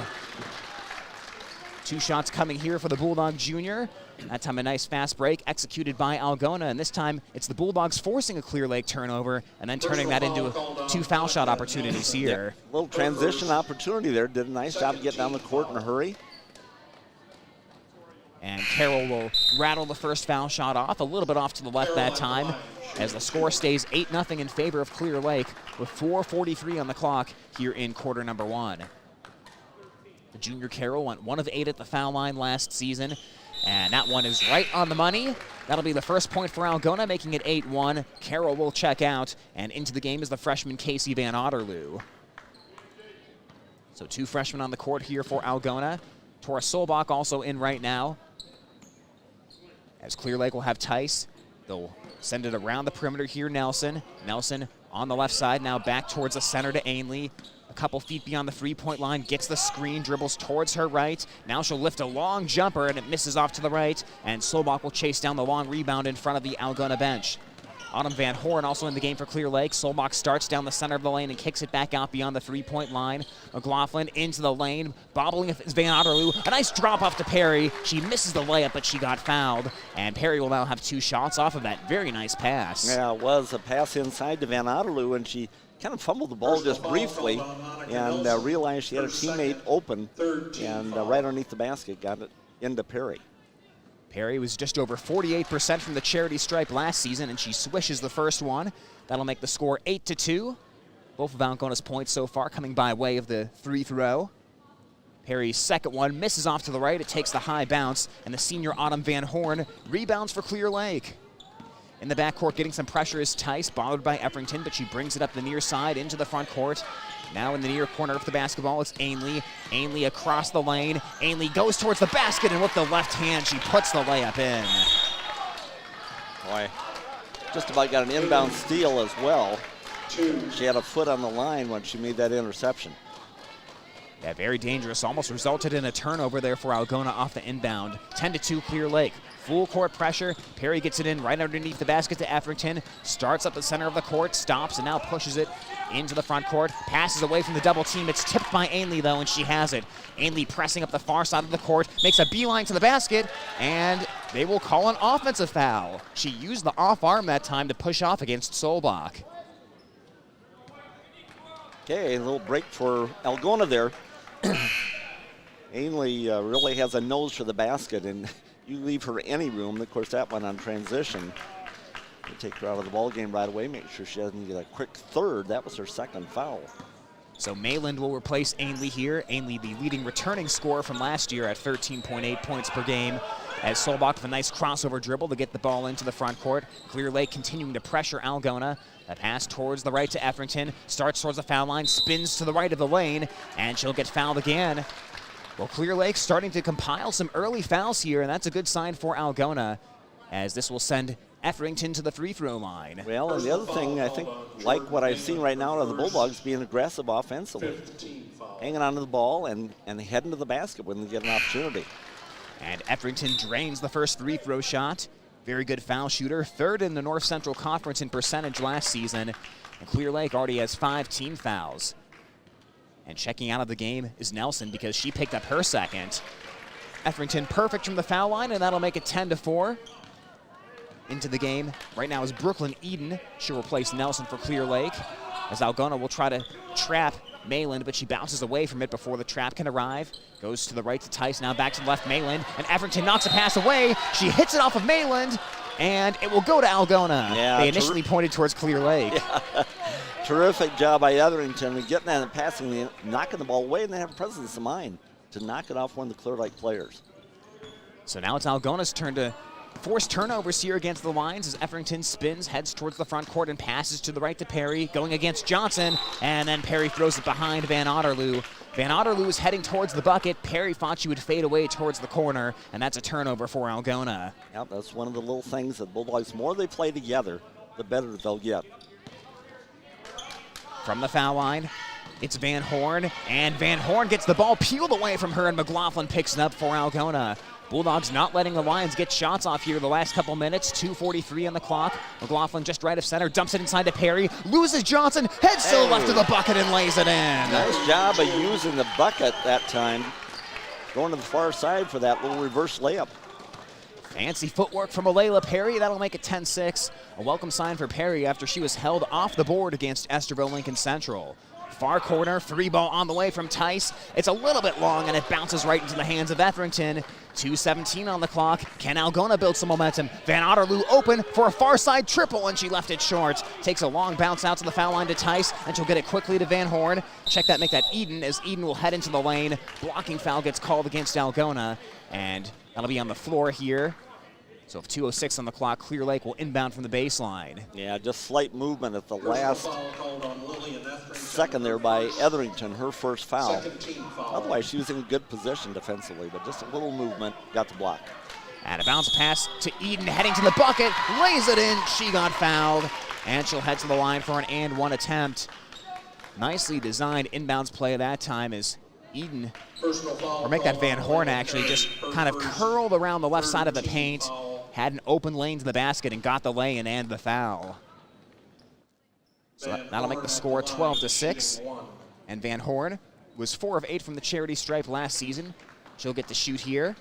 2 shots coming here for the Bulldog Junior. That time a nice fast break executed by Algona, and this time it's the Bulldogs forcing a Clear Lake turnover and then turning that into 2 foul shot opportunities here. Yeah, little transition opportunity there. Did a nice job getting down the court in a hurry. And Carroll will rattle the first foul shot off, a little bit off to the left that time, as the score stays 8-0 in favor of Clear Lake with 4:43 on the clock here in quarter number 1. The junior Carroll went 1 of 8 at the foul line last season, and that one is right on the money. That'll be the first point for Algona, making it 8-1. Carroll will check out, and into the game is the freshman Casey Van Otterloo. So 2 freshmen on the court here for Algona. Tora Solbach also in right now. As Clear Lake will have Tice. They'll send it around the perimeter here, Nelson. Nelson on the left side, now back towards the center to Ainley. A couple feet beyond the 3-point line, gets the screen, dribbles towards her right. Now she'll lift a long jumper, and it misses off to the right, and Solbach will chase down the long rebound in front of the Algona bench. Autumn Van Horn also in the game for Clear Lake. Solbach starts down the center of the lane and kicks it back out beyond the 3-point line. McLaughlin into the lane, bobbling is Van Otterloo. A nice drop off to Perry. She misses the layup, but she got fouled, and Perry will now have 2 shots off of that very nice pass. Yeah, it was a pass inside to Van Otterloo, and she kind of fumbled the ball just briefly and realized she had a teammate open, and right underneath the basket got it into Perry. Perry was just over 48% from the charity stripe last season, and she swishes the first one. That'll make the score 8-2. Both of Algona's points so far coming by way of the free throw. Perry's second one misses off to the right. It takes the high bounce, and the senior Autumn Van Horn rebounds for Clear Lake. In the backcourt, getting some pressure is Tice, bothered by Efrington, but she brings it up the near side into the front court. Now in the near corner of the basketball, it's Ainley. Ainley across the lane. Ainley goes towards the basket, and with the left hand, she puts the layup in. Boy, just about got an inbound steal as well. She had a foot on the line when she made that interception. Yeah, very dangerous. Almost resulted in a turnover there for Algona off the inbound. 10-2 Clear Lake. Full court pressure. Perry gets it in right underneath the basket to Efrington. Starts up the center of the court, stops, and now pushes it into the front court. Passes away from the double team. It's tipped by Ainley, though, and she has it. Ainley pressing up the far side of the court, makes a beeline to the basket, and they will call an offensive foul. She used the off arm that time to push off against Solbach. Okay, a little break for Algona there. Ainley really has a nose for the basket, and you leave her any room. Of course, that one on transition. You take her out of the ball game right away, make sure she doesn't get a quick third. That was her second foul. So Mayland will replace Ainley here. Ainley, the leading returning scorer from last year at 13.8 points per game. As Solbach with a nice crossover dribble to get the ball into the front court. Clear Lake continuing to pressure Algona. A pass towards the right to Efrington. Starts towards the foul line, spins to the right of the lane, and she'll get fouled again. Well, Clear Lake starting to compile some early fouls here, and that's a good sign for Algona, as this will send Efrington to the free throw line. Well, and the other thing, I think, like what I've seen right now out of the Bulldogs, being aggressive offensively. Hanging onto the ball and heading to the basket when they get an opportunity. And Efrington drains the first free throw shot. Very good foul shooter, third in the North Central Conference in percentage last season. And Clear Lake already has 5 team fouls. And checking out of the game is Nelson because she picked up her second. Efrington perfect from the foul line, and that'll make it 10-4. Into the game right now is Brooklyn Eden. She'll replace Nelson for Clear Lake, as Algona will try to trap Mayland, but she bounces away from it before the trap can arrive. Goes to the right to Tice, now back to the left Mayland, and Efrington knocks a pass away. She hits it off of Mayland, and it will go to Algona. Yeah, they initially pointed towards Clear Lake. Yeah. Terrific job by Etherington of getting that and passing, knocking the ball away, and they have presence of mind to knock it off one of the Clear Lake players. So now it's Algona's turn to force turnovers here against the lines as Efrington spins, heads towards the front court, and passes to the right to Perry, going against Johnson, and then Perry throws it behind Van Otterloo. Van Otterloo is heading towards the bucket. Perry thought she would fade away towards the corner, and that's a turnover for Algona. Yep, that's one of the little things that Bulldogs, the more they play together, the better they'll get. From the foul line, it's Van Horn, and Van Horn gets the ball peeled away from her, and McLaughlin picks it up for Algona. Bulldogs not letting the Lions get shots off here the last couple minutes. 2:43 on the clock. McLaughlin just right of center, dumps it inside to Perry, loses Johnson, heads to the left of the bucket and lays it in. Nice job of using the bucket that time. Going to the far side for that little reverse layup. Fancy footwork from Alayla Perry. That'll make it 10-6. A welcome sign for Perry after she was held off the board against Esterville Lincoln Central. Far corner, 3-ball on the way from Tice. It's a little bit long, and it bounces right into the hands of Efrington. 2:17 on the clock. Can Algona build some momentum? Van Otterloo open for a far side triple, and she left it short. Takes a long bounce out to the foul line to Tice, and she'll get it quickly to Van Horn. Check that, make that Eden, as Eden will head into the lane. Blocking foul gets called against Algona, and that'll be on the floor here. So if 2:06 on the clock, Clear Lake will inbound from the baseline. Yeah, just slight movement at the last second there by Etherington, her first foul. Otherwise, she was in good position defensively, but just a little movement, got the block. And a bounce pass to Eden, heading to the bucket, lays it in. She got fouled, and she'll head to the line for an and one attempt. Nicely designed inbounds play that time as Eden, or make that Van Horn actually, just kind of curled around the left side of the paint, had an open lane to the basket, and got the lay-in and the foul. So that'll make the score 12-6. And Van Horn was 4 of 8 from the charity stripe last season. She'll get to shoot here.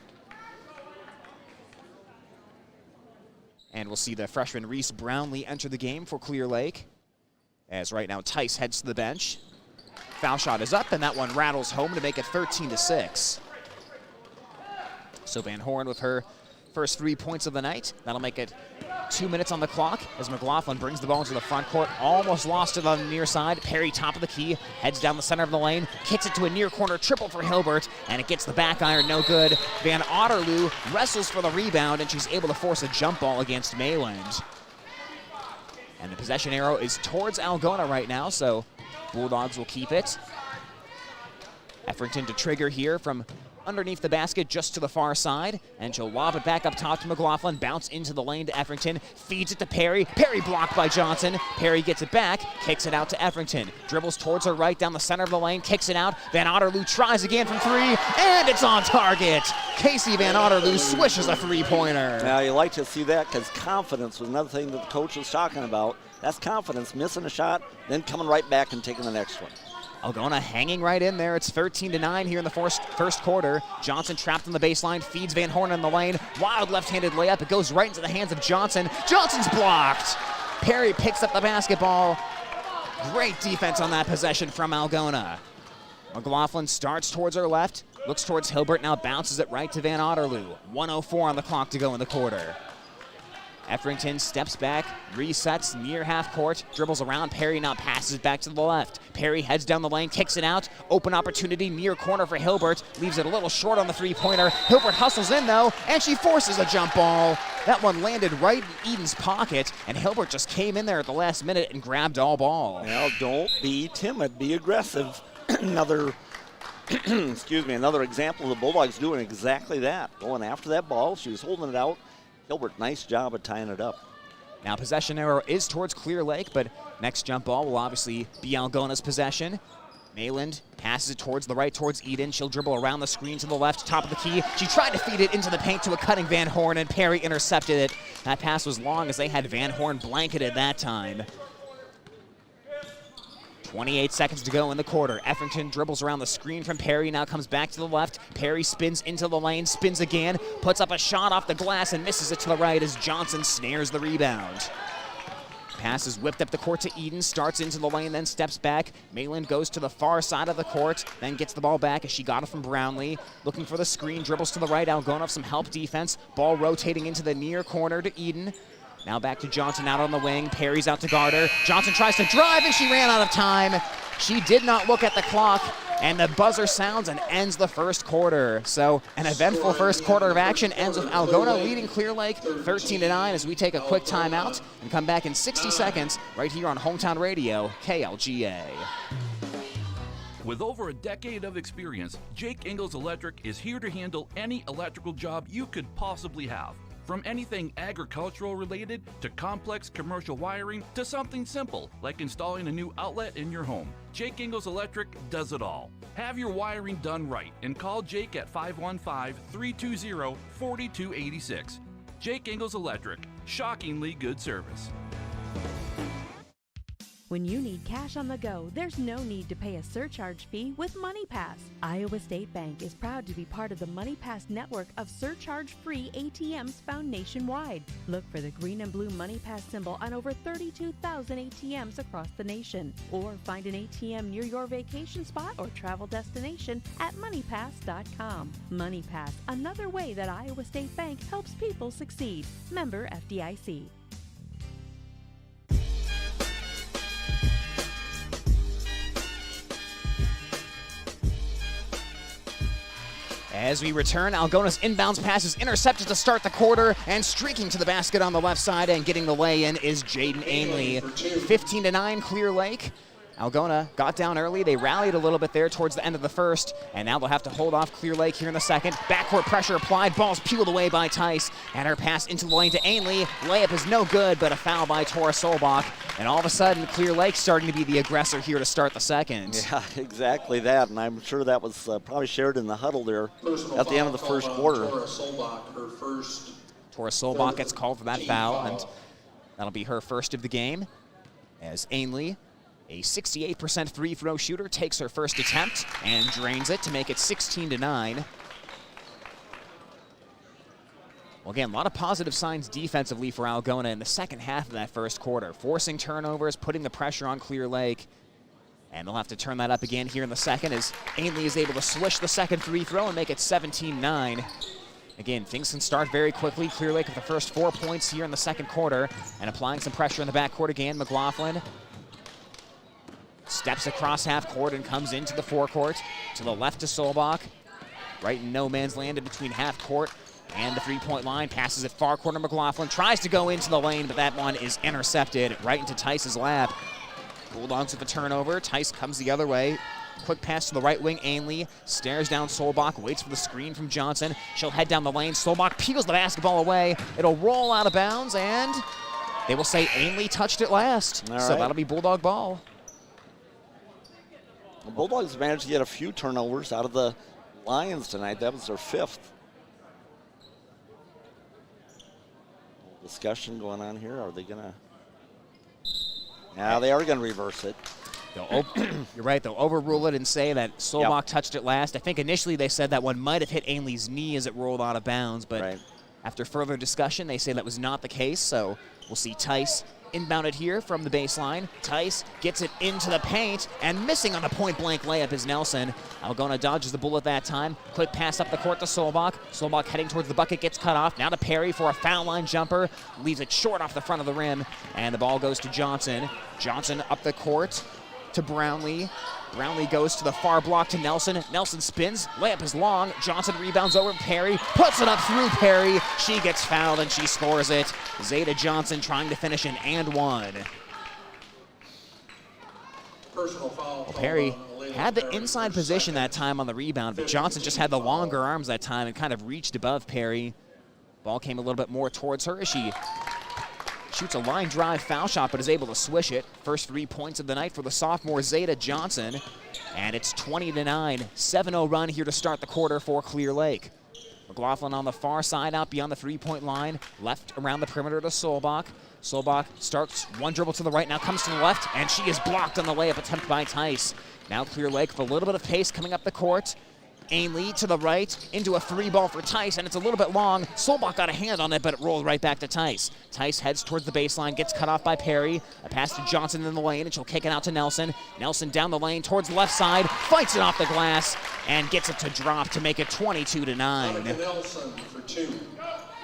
And we'll see the freshman Reese Brownlee enter the game for Clear Lake, as right now Tice heads to the bench. Foul shot is up, and that one rattles home to make it 13-6. So Van Horn with her first 3 points of the night. That'll make it 2 minutes on the clock as McLaughlin brings the ball into the front court. Almost lost it on the near side. Perry, top of the key, heads down the center of the lane, kicks it to a near corner triple for Hilbert, and it gets the back iron, no good. Van Otterloo wrestles for the rebound, and she's able to force a jump ball against Mayland. And the possession arrow is towards Algona right now, so Bulldogs will keep it. Efrington to trigger here from underneath the basket just to the far side, and she'll lob it back up top to McLaughlin, bounce into the lane to Efrington, feeds it to Perry. Perry blocked by Johnson. Perry gets it back, kicks it out to Efrington, dribbles towards her right down the center of the lane, kicks it out. Van Otterloo tries again from 3, and it's on target. Casey Van Otterloo swishes a three-pointer. Now you like to see that because confidence was another thing that the coach was talking about. That's confidence, missing a shot, then coming right back and taking the next one. Algona hanging right in there. It's 13-9 here in the first quarter. Johnson trapped on the baseline, feeds Van Horn in the lane. Wild left-handed layup. It goes right into the hands of Johnson. Johnson's blocked. Perry picks up the basketball. Great defense on that possession from Algona. McLaughlin starts towards her left, looks towards Hilbert, now bounces it right to Van Otterloo. 1:04 on the clock to go in the quarter. Efrington steps back, resets near half court, dribbles around Perry, now passes it back to the left. Perry heads down the lane, kicks it out. Open opportunity near corner for Hilbert. Leaves it a little short on the three-pointer. Hilbert hustles in, though, and she forces a jump ball. That one landed right in Eden's pocket, and Hilbert just came in there at the last minute and grabbed all ball. Well, don't be timid. Be aggressive. Another another example of the Bulldogs doing exactly that. Going after that ball. She was holding it out. Hilbert, nice job of tying it up. Now possession arrow is towards Clear Lake, but next jump ball will obviously be Algona's possession. Mayland passes it towards the right, towards Eden. She'll dribble around the screen to the left, top of the key. She tried to feed it into the paint to a cutting Van Horn, and Perry intercepted it. That pass was long as they had Van Horn blanketed that time. 28 seconds to go in the quarter. Efrington dribbles around the screen from Perry, now comes back to the left. Perry spins into the lane, spins again, puts up a shot off the glass and misses it to the right as Johnson snares the rebound. Pass is whipped up the court to Eden, starts into the lane, then steps back. Mayland goes to the far side of the court, then gets the ball back as she got it from Brownlee. Looking for the screen, dribbles to the right. Algona some help defense. Ball rotating into the near corner to Eden. Now back to Johnson out on the wing. Perry's out to guard her. Johnson tries to drive, and she ran out of time. She did not look at the clock, and the buzzer sounds and ends the first quarter. So an eventful first quarter of action ends with Algona leading Clear Lake 13-9 as we take a quick timeout and come back in 60 seconds right here on Hometown Radio, KLGA. With over a decade of experience, Jake Ingalls Electric is here to handle any electrical job you could possibly have. From anything agricultural related to complex commercial wiring to something simple like installing a new outlet in your home, Jake Ingalls Electric does it all. Have your wiring done right and call Jake at 515-320-4286. Jake Ingalls Electric, shockingly good service. When you need cash on the go, there's no need to pay a surcharge fee with MoneyPass. Iowa State Bank is proud to be part of the MoneyPass network of surcharge-free ATMs found nationwide. Look for the green and blue MoneyPass symbol on over 32,000 ATMs across the nation. Or find an ATM near your vacation spot or travel destination at MoneyPass.com. MoneyPass, another way that Iowa State Bank helps people succeed. Member FDIC. As we return, Algona's inbounds pass is intercepted to start the quarter, and streaking to the basket on the left side and getting the lay-in is Jaden Ainley. 15-9 Clear Lake. Algona got down early. They rallied a little bit there towards the end of the first, and now they'll have to hold off Clear Lake here in the second. Backcourt pressure applied. Ball's peeled away by Tice, and her pass into the lane to Ainley. Layup is no good, but a foul by Tora Solbach. And all of a sudden, Clear Lake starting to be the aggressor here to start the second. Yeah, exactly that, and I'm sure that was probably shared in the huddle there at the end of the first quarter. Tora Solbach gets called for that foul, and that'll be her first of the game as Ainley, a 68% free throw shooter, takes her first attempt and drains it to make it 16-9. Well, again, a lot of positive signs defensively for Algona in the second half of that first quarter, forcing turnovers, putting the pressure on Clear Lake. And they'll have to turn that up again here in the second as Ainley is able to swish the second free throw and make it 17-9. Again, things can start very quickly. Clear Lake with the first 4 points here in the second quarter and applying some pressure in the backcourt again. McLaughlin steps across half court and comes into the forecourt. To the left to Solbach. Right in no man's land in between half court and the three-point line. Passes it far corner. McLaughlin tries to go into the lane, but that one is intercepted right into Tice's lap. Bulldogs with the turnover. Tice comes the other way. Quick pass to the right wing. Ainley stares down Solbach, waits for the screen from Johnson. She'll head down the lane. Solbach peels the basketball away. It'll roll out of bounds, and they will say Ainley touched it last. All so right. that'll be Bulldog ball. The Bulldogs managed to get a few turnovers out of the Lions tonight. That was their 5th. Discussion going on here. Are they going to? Yeah, they are going to reverse it. You're right, they'll overrule it and say that Solbach touched it last. I think initially they said that one might have hit Ainley's knee as it rolled out of bounds, but after further discussion, they say that was not the case, so we'll see Tice inbound it here from the baseline. Tice gets it into the paint, and missing on the point-blank layup is Nelson. Algona dodges the bullet that time. Quick pass up the court to Solbach. Solbach heading towards the bucket, gets cut off. Now to Perry for a foul line jumper. Leaves it short off the front of the rim, and the ball goes to Johnson. Johnson up the court to Brownlee. Brownlee goes to the far block to Nelson. Nelson spins. Layup is long. Johnson rebounds over Perry. Puts it up through Perry. She gets fouled and she scores it. Zeta Johnson trying to finish an and one. Personal foul. Well, Perry had the inside position that time on the rebound, but Johnson just had the longer arms that time and kind of reached above Perry. Ball came a little bit more towards her as she shoots a line drive foul shot, but is able to swish it. First 3 points of the night for the sophomore Zeta Johnson. And it's 20-9. 7-0 run here to start the quarter for Clear Lake. McLaughlin on the far side out beyond the three-point line. Left around the perimeter to Solbach. Solbach starts one dribble to the right, now comes to the left, and she is blocked on the layup attempt by Tice. Now Clear Lake with a little bit of pace coming up the court. Ainley to the right, into a free ball for Tice, and it's a little bit long. Solbach got a hand on it, but it rolled right back to Tice. Tice heads towards the baseline, gets cut off by Perry. A pass to Johnson in the lane, and she'll kick it out to Nelson. Nelson down the lane towards the left side, fights it off the glass, and gets it to drop to make it 22-9. Nelson for 2.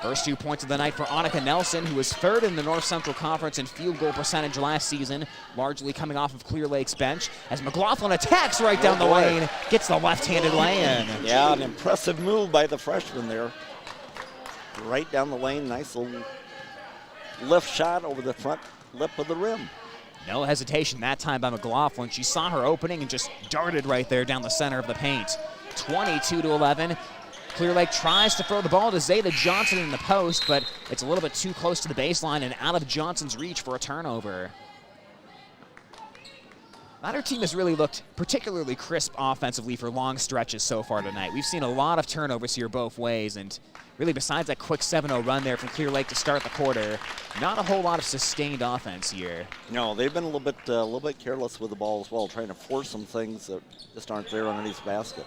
First 2 points of the night for Annika Nelson, who was third in the North Central Conference in field goal percentage last season, largely coming off of Clear Lake's bench, as McLaughlin attacks right down the lane, gets the left-handed lay-in. Yeah, an impressive move by the freshman there. Right down the lane, nice little lift shot over the front lip of the rim. No hesitation that time by McLaughlin. She saw her opening and just darted right there down the center of the paint. 22-11. Clear Lake tries to throw the ball to Zeta Johnson in the post, but it's a little bit too close to the baseline and out of Johnson's reach for a turnover. Neither team has really looked particularly crisp offensively for long stretches so far tonight. We've seen a lot of turnovers here both ways, and really besides that quick 7-0 run there from Clear Lake to start the quarter, not a whole lot of sustained offense here. No, they've been a little bit careless with the ball as well, trying to force some things that just aren't there underneath the basket.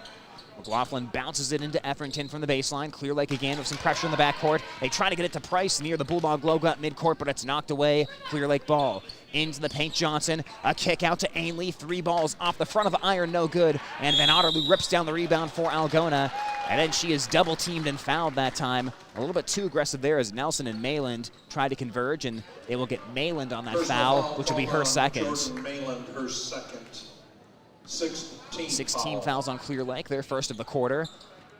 McLaughlin bounces it into Effrington from the baseline. Clear Lake again with some pressure in the backcourt. They try to get it to Price near the Bulldog logo at midcourt, but it's knocked away. Clear Lake ball. Into the paint, Johnson. A kick out to Ainley. 3 balls off the front of the iron, no good. And Van Otterloo rips down the rebound for Algona. And then she is double-teamed and fouled that time. A little bit too aggressive there as Nelson and Mayland try to converge, and they will get Mayland on that foul, which will be her second. Mayland, her second. 16 fouls on Clear Lake, their first of the quarter.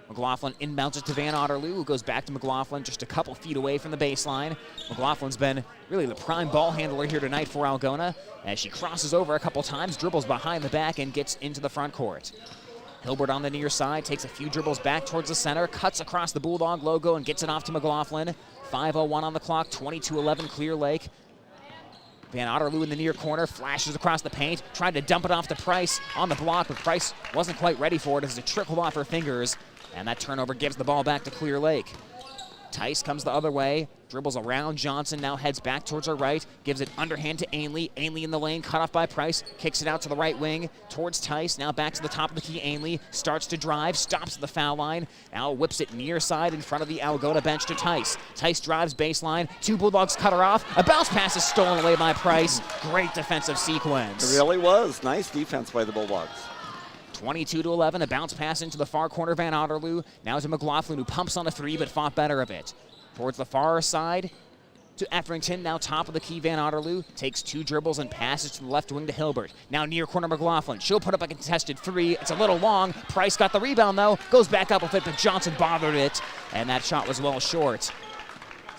McLaughlin inbounds it to Van Otterloo, who goes back to McLaughlin just a couple feet away from the baseline. McLaughlin's been really the prime ball handler here tonight for Algona as she crosses over a couple times, dribbles behind the back, and gets into the front court. Hilbert on the near side, takes a few dribbles back towards the center, cuts across the Bulldog logo and gets it off to McLaughlin. 5:01 on the clock, 22-11 Clear Lake. Van Otterloo in the near corner, flashes across the paint, tried to dump it off to Price on the block, but Price wasn't quite ready for it as it trickled off her fingers, and that turnover gives the ball back to Clear Lake. Tice comes the other way, dribbles around Johnson, now heads back towards her right, gives it underhand to Ainley. Ainley in the lane, cut off by Price, kicks it out to the right wing towards Tice. Now back to the top of the key. Ainley starts to drive, stops at the foul line, now whips it near side in front of the Algona bench to Tice. Tice drives baseline, 2 Bulldogs cut her off. A bounce pass is stolen away by Price. Great defensive sequence. It really was. Nice defense by the Bulldogs. 22-11, a bounce pass into the far corner. Van Otterloo. Now to McLaughlin, who pumps on a three but fought better of it. Towards the far side to Etherington. Now top of the key, Van Otterloo takes 2 dribbles and passes to the left wing to Hilbert. Now near corner, McLaughlin. She'll put up a contested 3. It's a little long. Price got the rebound, though. Goes back up with it, but Johnson bothered it. And that shot was well short.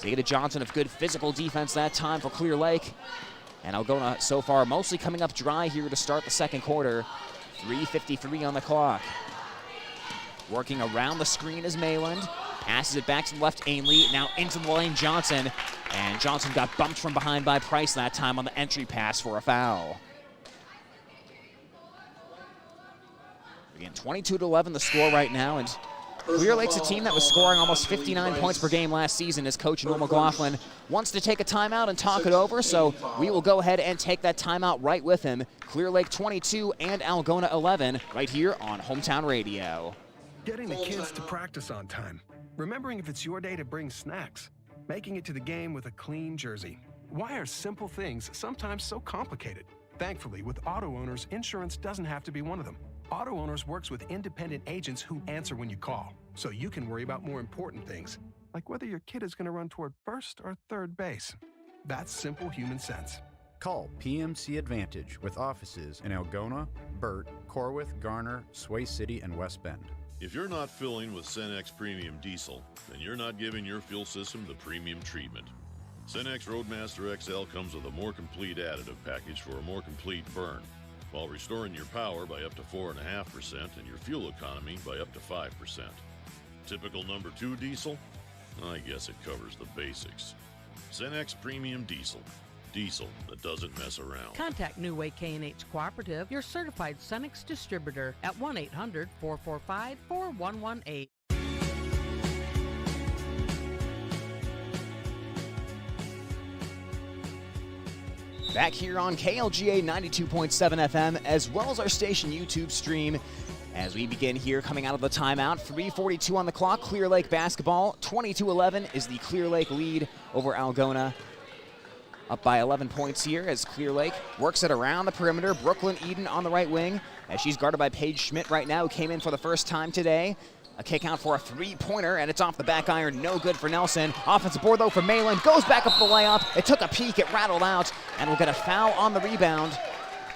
Zeta Johnson of good physical defense that time for Clear Lake. And Algona so far mostly coming up dry here to start the second quarter. 3:53 on the clock. Working around the screen is Mayland. Passes it back to the left, Ainley. Now into the lane, Johnson. And Johnson got bumped from behind by Price that time on the entry pass for a foul. Again, 22-11 the score right now. And Clear Lake's a team that was scoring almost 59 points per game last season as coach Noel McLaughlin wants to take a timeout and talk it over, so we will go ahead and take that timeout right with him. Clear Lake 22 and Algona 11 right here on Hometown Radio. Getting the kids to practice on time. Remembering if it's your day to bring snacks. Making it to the game with a clean jersey. Why are simple things sometimes so complicated? Thankfully, with auto owners, insurance doesn't have to be one of them. Auto Owners works with independent agents who answer when you call, so you can worry about more important things, like whether your kid is going to run toward first or third base. That's simple human sense. Call PMC Advantage with offices in Algona, Burt, Corwith, Garner, Sway City, and West Bend. If you're not filling with Cenex Premium Diesel, then you're not giving your fuel system the premium treatment. Cenex Roadmaster XL comes with a more complete additive package for a more complete burn, while restoring your power by up to 4.5% and your fuel economy by up to 5%. Typical number 2 diesel? I guess it covers the basics. Cenex Premium Diesel. Diesel that doesn't mess around. Contact New Way K&H Cooperative, your certified Cenex distributor, at 1-800-445-4118. Back here on KLGA 92.7 FM, as well as our station YouTube stream, as we begin here coming out of the timeout. 3:42 on the clock, Clear Lake basketball. 22-11 is the Clear Lake lead over Algona. Up by 11 points here as Clear Lake works it around the perimeter. Brooklyn Eden on the right wing, as she's guarded by Paige Schmidt right now, who came in for the first time today. A kick out for a 3-pointer, and it's off the back iron. No good for Nelson. Offensive board, though, for Mayland. Goes back up the layup. It took a peek. It rattled out, and we'll get a foul on the rebound.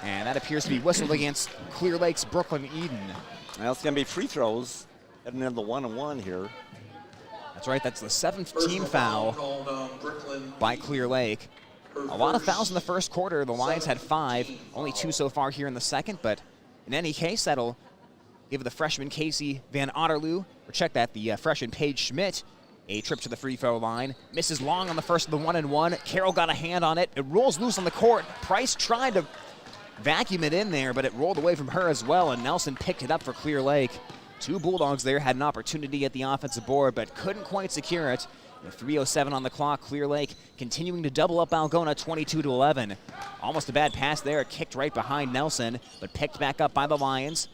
And that appears to be whistled against Clear Lake's Brooklyn Eden. Well, it's going to be free throws heading into the 1-and-1 here. That's right. That's the 7th team foul by Clear Lake. A lot of fouls in the first quarter. The Lions had 5. Only 2 so far here in the second, but in any case, that'll give the freshman Casey Van Otterloo, or check that, the freshman Paige Schmidt, a trip to the free throw line. Misses long on the first of the 1-and-1. Carroll got a hand on it. It rolls loose on the court. Price tried to vacuum it in there, but it rolled away from her as well, and Nelson picked it up for Clear Lake. 2 Bulldogs there had an opportunity at the offensive board, but couldn't quite secure it. With 3:07 on the clock, Clear Lake continuing to double up Algona 22-11. Almost a bad pass there. It kicked right behind Nelson, but picked back up by the Lions.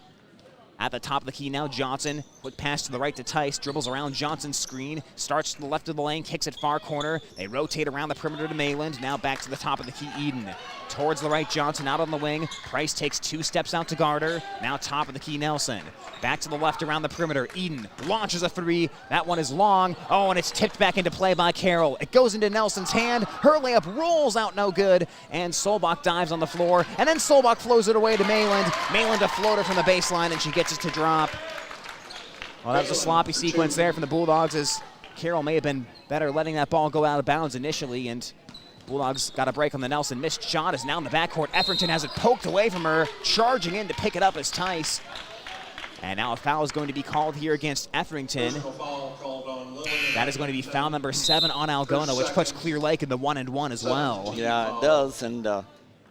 At the top of the key now, Johnson. Quick pass to the right to Tice. Dribbles around Johnson's screen. Starts to the left of the lane. Kicks it far corner. They rotate around the perimeter to Mayland. Now back to the top of the key, Eden. Towards the right, Johnson out on the wing. Price takes 2 steps out to guard her. Now top of the key, Nelson. Back to the left around the perimeter. Eden launches a 3. That one is long. Oh, and it's tipped back into play by Carroll. It goes into Nelson's hand. Her layup rolls out no good. And Solbach dives on the floor. And then Solbach flows it away to Mayland. Mayland a floater from the baseline, and she gets it to drop. Well, that was a sloppy sequence there from the Bulldogs, as Carroll may have been better letting that ball go out of bounds initially, and Bulldogs got a break on the Nelson. Missed shot is now in the backcourt. Etherington has it poked away from her, charging in to pick it up as Tice. And now a foul is going to be called here against Etherington. That is going to be foul number 7 on Algona, which puts Clear Lake in the 1-and-1 as well. Yeah, it does, and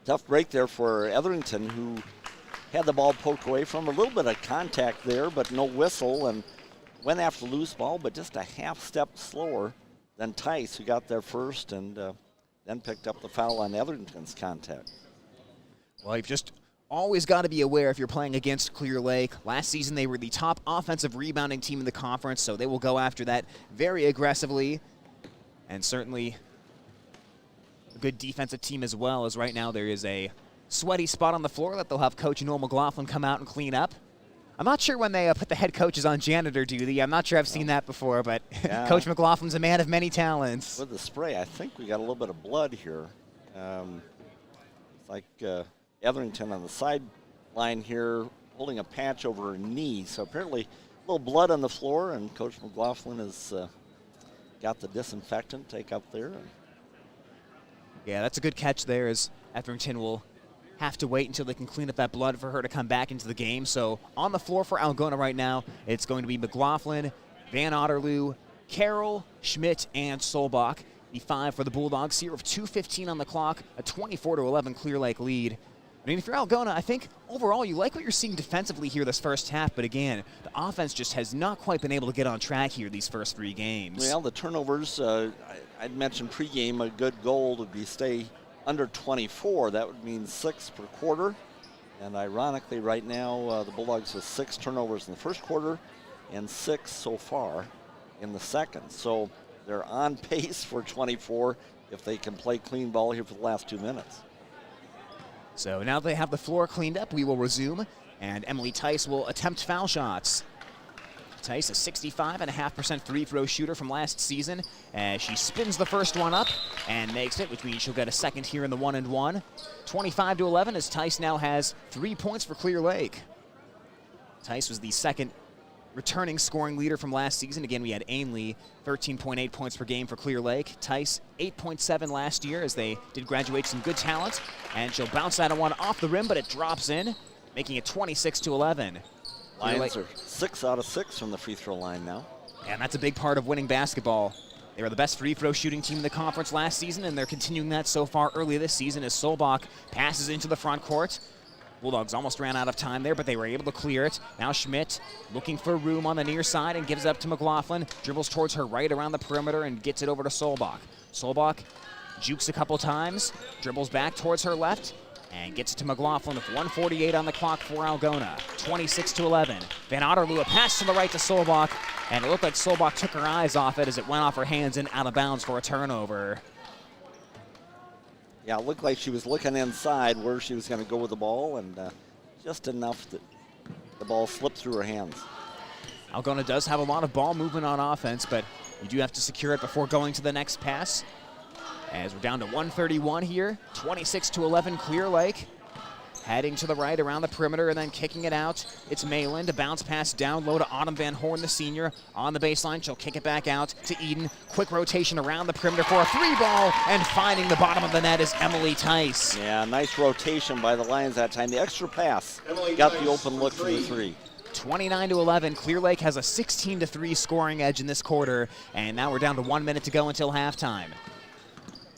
tough break there for Etherington, who had the ball poked away from. A little bit of contact there, but no whistle, and went after the loose ball, but just a half step slower than Tice, who got there first and then picked up the foul on Etherington's contact. Well, you've just always got to be aware if you're playing against Clear Lake. Last season, they were the top offensive rebounding team in the conference, so they will go after that very aggressively. And certainly a good defensive team as well, as right now there is a sweaty spot on the floor that they'll have Coach Noel McLaughlin come out and clean up. I'm not sure when they put the head coaches on janitor duty. I'm not sure I've seen that before, but Coach McLaughlin's a man of many talents. With the spray, I think we got a little bit of blood here. It's like Etherington on the sideline here holding a patch over her knee. So apparently a little blood on the floor, and Coach McLaughlin has got the disinfectant take up there. Yeah, that's a good catch there, as Etherington will have to wait until they can clean up that blood for her to come back into the game. So on the floor for Algona right now, it's going to be McLaughlin, Van Otterloo, Carroll, Schmidt, and Solbach. The 5 for the Bulldogs here with 2:15 on the clock, a 24-11 Clear Lake lead. I mean, if you're Algona, I think overall you like what you're seeing defensively here this first half, but again, the offense just has not quite been able to get on track here these first 3 games. Well, the turnovers, I'd mentioned pregame, a good goal would be stay under 24. That would mean 6 per quarter. And ironically, right now, the Bulldogs with 6 turnovers in the first quarter and 6 so far in the second. So they're on pace for 24 if they can play clean ball here for the last 2 minutes. So now that they have the floor cleaned up, we will resume, and Emily Tice will attempt foul shots. Tice, a 65.5% free throw shooter from last season, as she spins the first one up and makes it, which means she'll get a second here in the 1-and-1. 25-11 as Tice now has 3 points for Clear Lake. Tice was the second returning scoring leader from last season. Again, we had Ainley, 13.8 points per game for Clear Lake. Tice, 8.7 last year, as they did graduate some good talent. And she'll bounce that one off the rim, but it drops in, making it 26-11. Lions are 6 out of 6 from the free throw line now. And that's a big part of winning basketball. They were the best free throw shooting team in the conference last season, and they're continuing that so far early this season as Solbach passes into the front court. Bulldogs almost ran out of time there, but they were able to clear it. Now Schmidt looking for room on the near side and gives it up to McLaughlin. Dribbles towards her right around the perimeter and gets it over to Solbach. Solbach jukes a couple times, dribbles back towards her left, and gets it to McLaughlin with 1:48 on the clock for Algona. 26-11. Van Otterloo, a pass to the right to Solbach, and it looked like Solbach took her eyes off it as it went off her hands and out of bounds for a turnover. Yeah, it looked like she was looking inside where she was going to go with the ball, and just enough that the ball slipped through her hands. Algona does have a lot of ball movement on offense, but you do have to secure it before going to the next pass. As we're down to 1:31 here, 26-11 Clear Lake. Heading to the right around the perimeter and then kicking it out. It's Mayland, a bounce pass down low to Autumn Van Horn, the senior. On the baseline, she'll kick it back out to Eden. Quick rotation around the perimeter for a 3-ball, and finding the bottom of the net is Emily Tice. Yeah, nice rotation by the Lions that time. The extra pass got the open look for the 3. 29-11, Clear Lake has a 16-3 scoring edge in this quarter, and now we're down to 1 minute to go until halftime.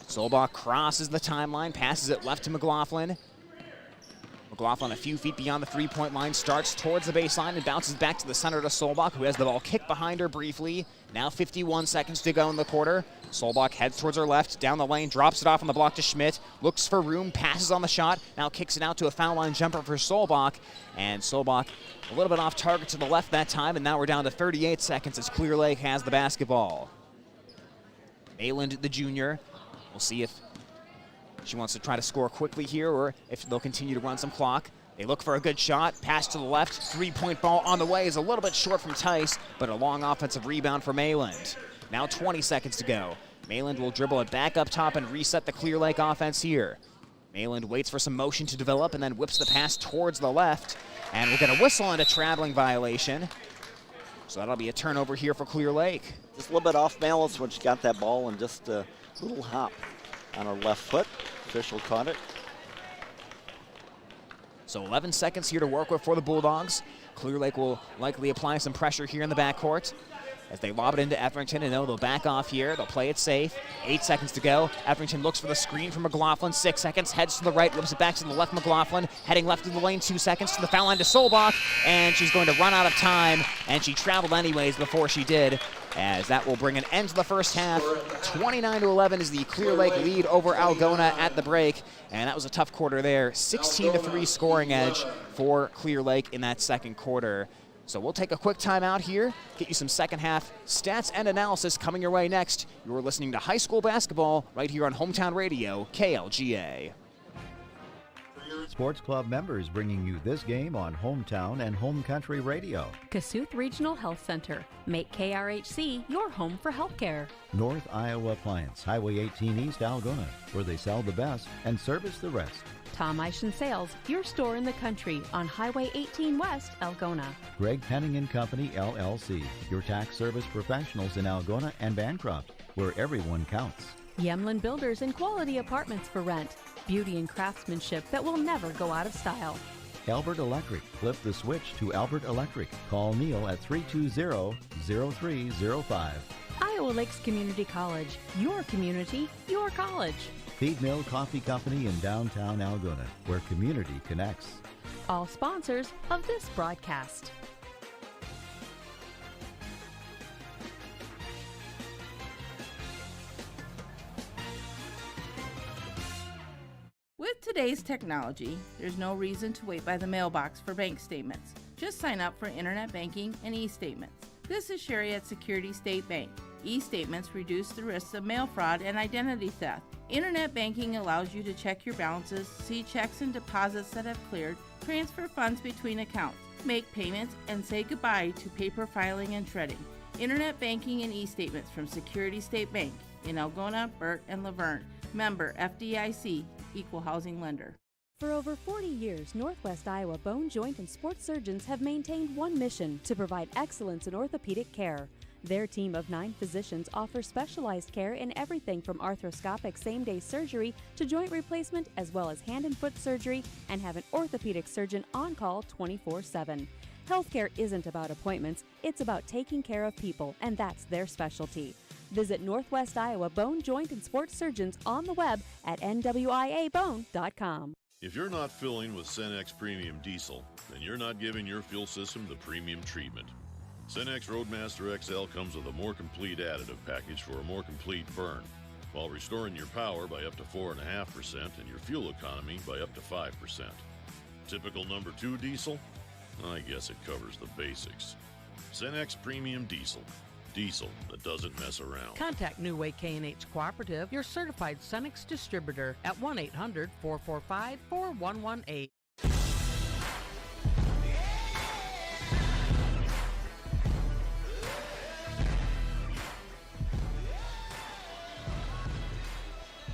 Solbach crosses the timeline, passes it left to McLaughlin. McLaughlin a few feet beyond the three-point line, starts towards the baseline and bounces back to the center to Solbach, who has the ball kicked behind her briefly. Now 51 seconds to go in the quarter. Solbach heads towards her left, down the lane, drops it off on the block to Schmidt, looks for room, passes on the shot, now kicks it out to a foul line jumper for Solbach, and Solbach a little bit off target to the left that time, and now we're down to 38 seconds as Clear Lake has the basketball. Mayland, the junior, we'll see if she wants to try to score quickly here or if they'll continue to run some clock. They look for a good shot, pass to the left, 3-point ball on the way is a little bit short from Tice, but a long offensive rebound for Mayland. Now 20 seconds to go. Mayland will dribble it back up top and reset the Clear Lake offense here. Mayland waits for some motion to develop and then whips the pass towards the left, and we'll get a whistle and a traveling violation. So that'll be a turnover here for Clear Lake. Just a little bit off balance when she got that ball and just a little hop on her left foot. Official caught it. So 11 seconds here to work with for the Bulldogs. Clear Lake will likely apply some pressure here in the backcourt as they lob it into Etherington, and they'll back off here. They'll play it safe. 8 seconds to go. Etherington looks for the screen from McLaughlin. 6 seconds. Heads to the right. Whips it back to the left. McLaughlin heading left of the lane. 2 seconds to the foul line to Solbach, and she's going to run out of time, and she traveled anyways before she did, as that will bring an end to the first half. 29-11 is the Clear Lake lead over Algona at the break, and that was a tough quarter there. 16-3 scoring edge for Clear Lake in that second quarter. So we'll take a quick timeout here, get you some second half stats and analysis coming your way next. You're listening to high school basketball right here on Hometown Radio, KLGA. For your Sports Club members bringing you this game on Hometown and Home Country Radio. Kasuth Regional Health Center. Make KRHC your home for healthcare. North Iowa Appliance, Highway 18 East, Algona, where they sell the best and service the rest. Tom Eischen Sales, your store in the country on Highway 18 West, Algona. Greg Penning and Company, LLC, your tax service professionals in Algona and Bancroft, where everyone counts. Yemlin Builders and Quality Apartments for rent. Beauty and craftsmanship that will never go out of style. Albert Electric. Flip the switch to Albert Electric. Call Neil at 320-0305. Iowa Lakes Community College. Your community, your college. Feed Mill Coffee Company in downtown Algona, where community connects. All sponsors of this broadcast. With today's technology, there's no reason to wait by the mailbox for bank statements. Just sign up for internet banking and e-statements. This is Sherry at Security State Bank. E-statements reduce the risks of mail fraud and identity theft. Internet banking allows you to check your balances, see checks and deposits that have cleared, transfer funds between accounts, make payments, and say goodbye to paper filing and shredding. Internet banking and e-statements from Security State Bank in Algona, Burt, and Laverne. Member FDIC, Equal Housing Lender. For over 40 years, Northwest Iowa bone, joint, and sports surgeons have maintained one mission: to provide excellence in orthopedic care. Their team of 9 physicians offers specialized care in everything from arthroscopic same-day surgery to joint replacement, as well as hand and foot surgery, and have an orthopedic surgeon on call 24/7. Healthcare isn't about appointments, it's about taking care of people, and that's their specialty. Visit Northwest Iowa Bone, Joint, and Sports Surgeons on the web at nwiabone.com. If you're not filling with Cenex Premium Diesel, then you're not giving your fuel system the premium treatment. Cenex Roadmaster XL comes with a more complete additive package for a more complete burn, while restoring your power by up to 4.5% and your fuel economy by up to 5%. Typical number 2 diesel? I guess it covers the basics. Cenex Premium Diesel. Diesel that doesn't mess around. Contact New Way K&H Cooperative, your certified Cenex distributor, at 1-800-445-4118.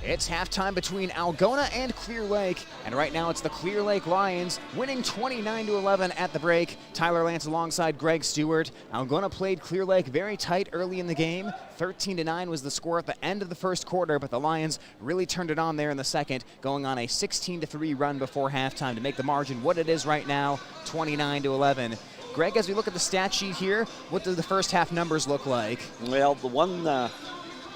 It's halftime between Algona and Clear Lake, and right now it's the Clear Lake Lions winning 29-11 at the break. Tyler Lance alongside Greg Stewart. Algona played Clear Lake very tight early in the game. 13-9 was the score at the end of the first quarter, but the Lions really turned it on there in the second, going on a 16-3 run before halftime to make the margin what it is right now, 29-11. Greg, as we look at the stat sheet here, what do the first half numbers look like? Well, the one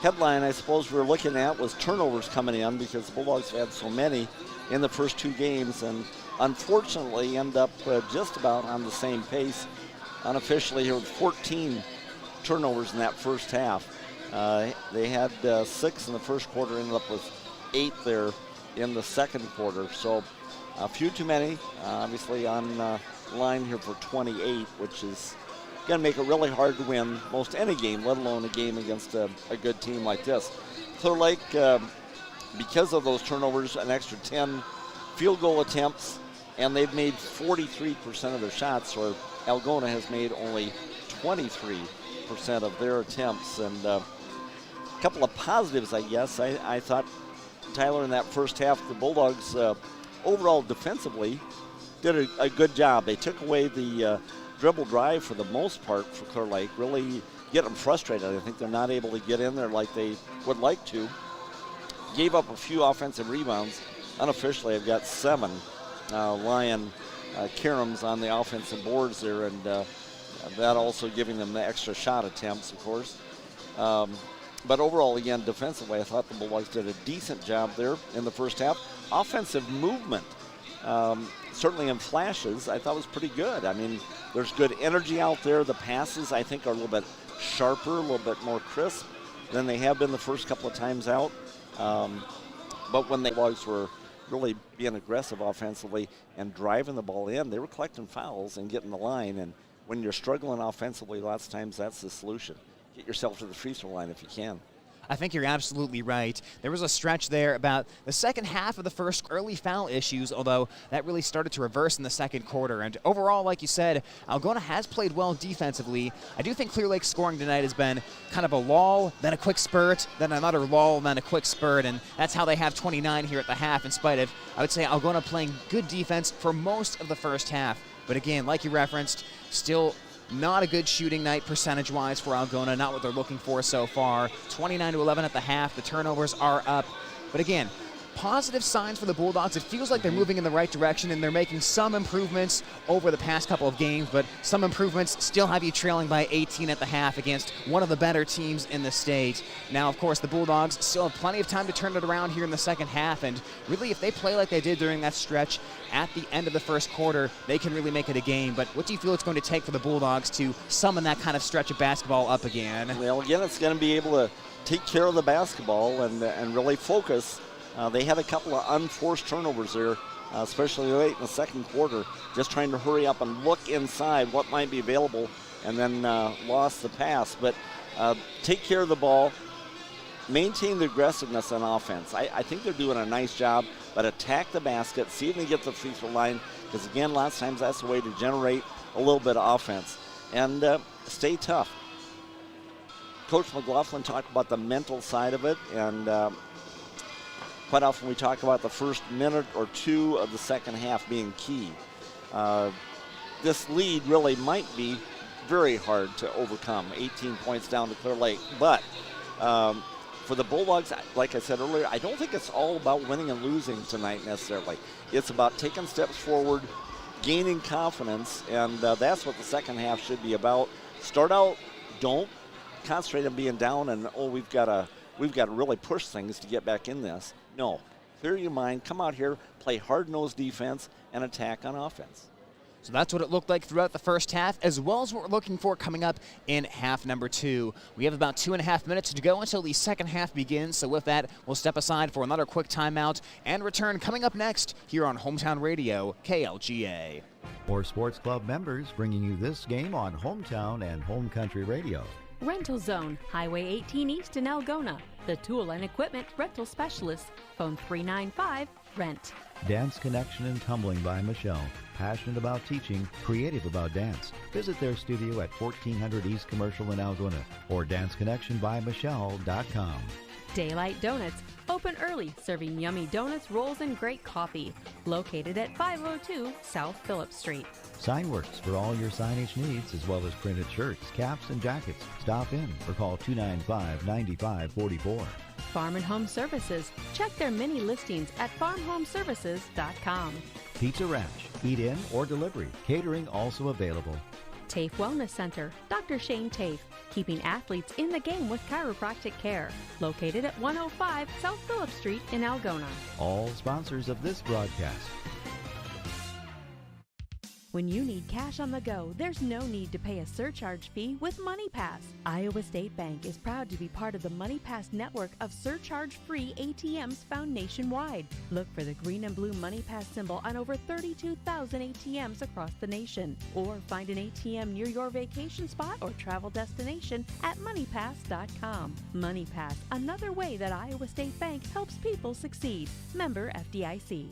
headline I suppose we're looking at was turnovers coming in, because the Bulldogs have had so many in the first 2 games and unfortunately end up just about on the same pace unofficially here with 14 turnovers in that first half. They had 6 in the first quarter, ended up with 8 there in the second quarter. So a few too many, obviously on line here for 28, which is going to make it really hard to win most any game, let alone a game against a good team like this. Clear Lake, because of those turnovers, an extra 10 field goal attempts, and they've made 43% of their shots, where Algona has made only 23% of their attempts. And a couple of positives, I guess. I thought, Tyler, in that first half, the Bulldogs overall defensively did a good job. They took away the dribble drive for the most part for Clear Lake, really get them frustrated. I think they're not able to get in there like they would like to. Gave up a few offensive rebounds. Unofficially, I've got 7 Lion Karams on the offensive boards there, and that also giving them the extra shot attempts, of course. But overall, again, defensively, I thought the Bulldogs did a decent job there in the first half. Offensive movement, certainly in flashes, I thought was pretty good. I mean, there's good energy out there. The passes, I think, are a little bit sharper, a little bit more crisp than they have been the first couple of times out. But when the Bulldogs were really being aggressive offensively and driving the ball in, they were collecting fouls and getting the line. And when you're struggling offensively, lots of times that's the solution. Get yourself to the free throw line if you can. I think you're absolutely right. There was a stretch there about the second half of the first, early foul issues, although that really started to reverse in the second quarter. And overall, like you said, Algona has played well defensively. I do think Clear Lake's scoring tonight has been kind of a lull, then a quick spurt, then another lull, then a quick spurt, and that's how they have 29 here at the half, in spite of, I would say, Algona playing good defense for most of the first half. But again, like you referenced, still not a good shooting night percentage-wise for Algona, not what they're looking for so far. 29-11 at the half. The turnovers are up. But again, positive signs for the Bulldogs. It feels like they're moving in the right direction, and they're making some improvements over the past couple of games, but some improvements still have you trailing by 18 at the half against one of the better teams in the state. Now, of course, the Bulldogs still have plenty of time to turn it around here in the second half, and really, if they play like they did during that stretch at the end of the first quarter, they can really make it a game. But what do you feel it's going to take for the Bulldogs to summon that kind of stretch of basketball up again? Well, again, it's going to be able to take care of the basketball and really focus. They had a couple of unforced turnovers there, especially late in the second quarter, just trying to hurry up and look inside what might be available, and then lost the pass. But take care of the ball, maintain the aggressiveness on offense. I think they're doing a nice job, but attack the basket, see if they get the free throw line, because again, lots of times that's the way to generate a little bit of offense. And stay tough. Coach McLaughlin talked about the mental side of it, and quite often we talk about the first minute or two of the second half being key. This lead really might be very hard to overcome, 18 points down to Clear Lake. But for the Bulldogs, like I said earlier, I don't think it's all about winning and losing tonight necessarily. It's about taking steps forward, gaining confidence, and that's what the second half should be about. Start out, don't concentrate on being down and, we've got to really push things to get back in this. No, clear your mind, come out here, play hard-nosed defense, and attack on offense. So that's what it looked like throughout the first half, as well as what we're looking for coming up in half number 2. We have about 2.5 minutes to go until the second half begins, so with that, we'll step aside for another quick timeout and return coming up next here on Hometown Radio, KLGA. More Sports Club members bringing you this game on Hometown and Home Country Radio. Rental Zone, Highway 18 East in Algona. The tool and equipment rental specialist. Phone 395-RENT. Dance Connection and Tumbling by Michelle. Passionate about teaching, creative about dance. Visit their studio at 1400 East Commercial in Algona or danceconnectionbymichelle.com. Daylight Donuts, open early, serving yummy donuts, rolls, and great coffee. Located at 502 South Phillip Street. Signworks for all your signage needs, as well as printed shirts, caps, and jackets. Stop in or call 295-9544. Farm and Home Services. Check their many listings at farmhomeservices.com. Pizza Ranch. Eat in or delivery. Catering also available. TAFE Wellness Center. Dr. Shane TAFE. Keeping athletes in the game with chiropractic care. Located at 105 South Phillip Street in Algona. All sponsors of this broadcast. When you need cash on the go, there's no need to pay a surcharge fee with MoneyPass. Iowa State Bank is proud to be part of the MoneyPass network of surcharge-free ATMs found nationwide. Look for the green and blue MoneyPass symbol on over 32,000 ATMs across the nation. Or find an ATM near your vacation spot or travel destination at moneypass.com. MoneyPass, another way that Iowa State Bank helps people succeed. Member FDIC.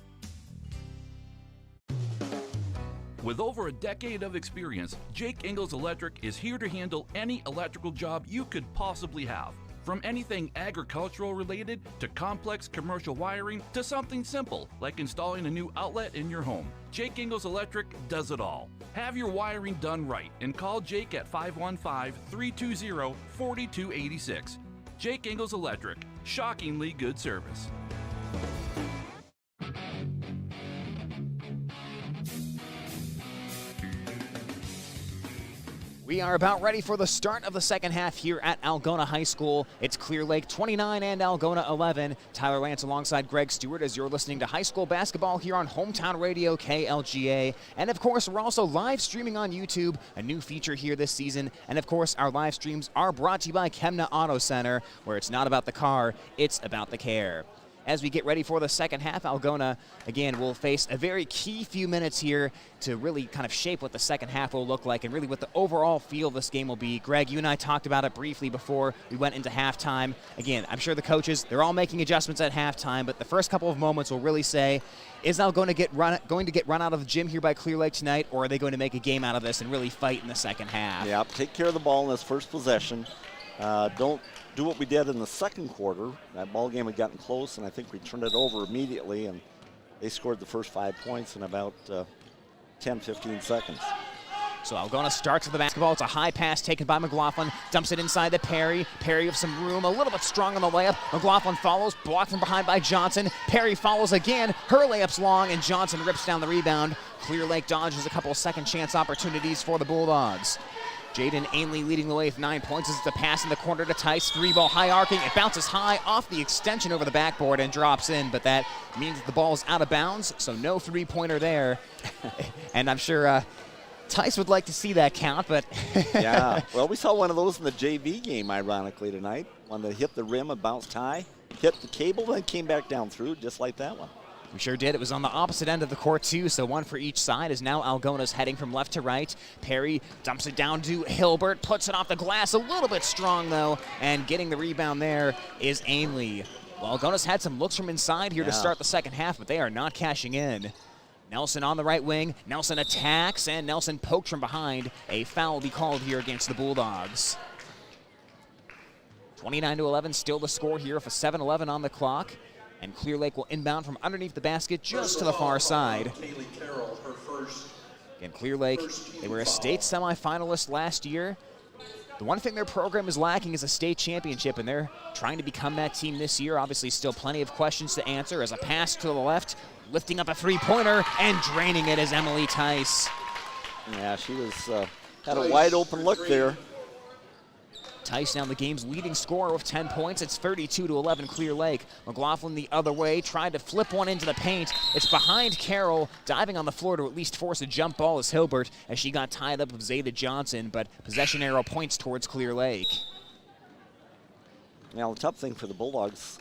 With over a decade of experience, Jake Ingalls Electric is here to handle any electrical job you could possibly have. From anything agricultural related to complex commercial wiring to something simple like installing a new outlet in your home, Jake Ingalls Electric does it all. Have your wiring done right and call Jake at 515-320-4286. Jake Ingalls Electric, shockingly good service. We are about ready for the start of the second half here at Algona High School. It's Clear Lake 29 and Algona 11. Tyler Lance alongside Greg Stewart as you're listening to high school basketball here on Hometown Radio KLGA. And of course, we're also live streaming on YouTube, a new feature here this season. And of course, our live streams are brought to you by Kemna Auto Center, where it's not about the car, it's about the care. as we get ready for the second half. Algona, again, will face a very key few minutes here to really kind of shape what the second half will look like and really what the overall feel of this game will be. Greg, you and I talked about it briefly before we went into halftime. Again, I'm sure the coaches, they're all making adjustments at halftime, but the first couple of moments will really say, is Algona going to get run out of the gym here by Clear Lake tonight, or are they going to make a game out of this and really fight in the second half? Yeah, take care of the ball in this first possession. Don't do what we did in the second quarter. That ball game had gotten close, and I think we turned it over immediately, and they scored the first 5 points in about 10, 15 seconds. So Algona starts with the basketball. It's a high pass taken by McLaughlin. Dumps it inside to Perry. Perry with some room, a little bit strong on the layup. McLaughlin follows, blocked from behind by Johnson. Perry follows again. Her layup's long, and Johnson rips down the rebound. Clear Lake dodges a couple of second chance opportunities for the Bulldogs. Jaden Ainley leading the way with 9 points. It's a pass in the corner to Tice. 3-ball high arcing. It bounces high off the extension over the backboard and drops in, but that means that the ball is out of bounds, so no three-pointer there. And I'm sure Tice would like to see that count, but yeah, well, we saw one of those in the JV game, ironically, tonight. One that hit the rim and bounced high, hit the cable, then came back down through, just like that one. We sure did. It was on the opposite end of the court, too, so one for each side as now Algona's heading from left to right. Perry dumps it down to Hilbert, puts it off the glass, a little bit strong, though, and getting the rebound there is Ainley. Well, Algona's had some looks from inside here to start the second half, but they are not cashing in. Nelson on the right wing. Nelson attacks, and Nelson poked from behind. A foul will be called here against the Bulldogs. 29-11, still the score here with a 7-11 on the clock. And Clear Lake will inbound from underneath the basket just to the far side. Again, Clear Lake, they were a state semifinalist last year. The one thing their program is lacking is a state championship, and they're trying to become that team this year. Obviously, still plenty of questions to answer as a pass to the left, lifting up a three-pointer and draining it is Emily Tice. Yeah, she was had a wide open look there. Tice now the game's leading scorer with 10 points. It's 32-11 Clear Lake. McLaughlin the other way, tried to flip one into the paint. It's behind Carroll. Diving on the floor to at least force a jump ball is Hilbert as she got tied up with Zeta Johnson, but possession arrow points towards Clear Lake. Now, the tough thing for the Bulldogs,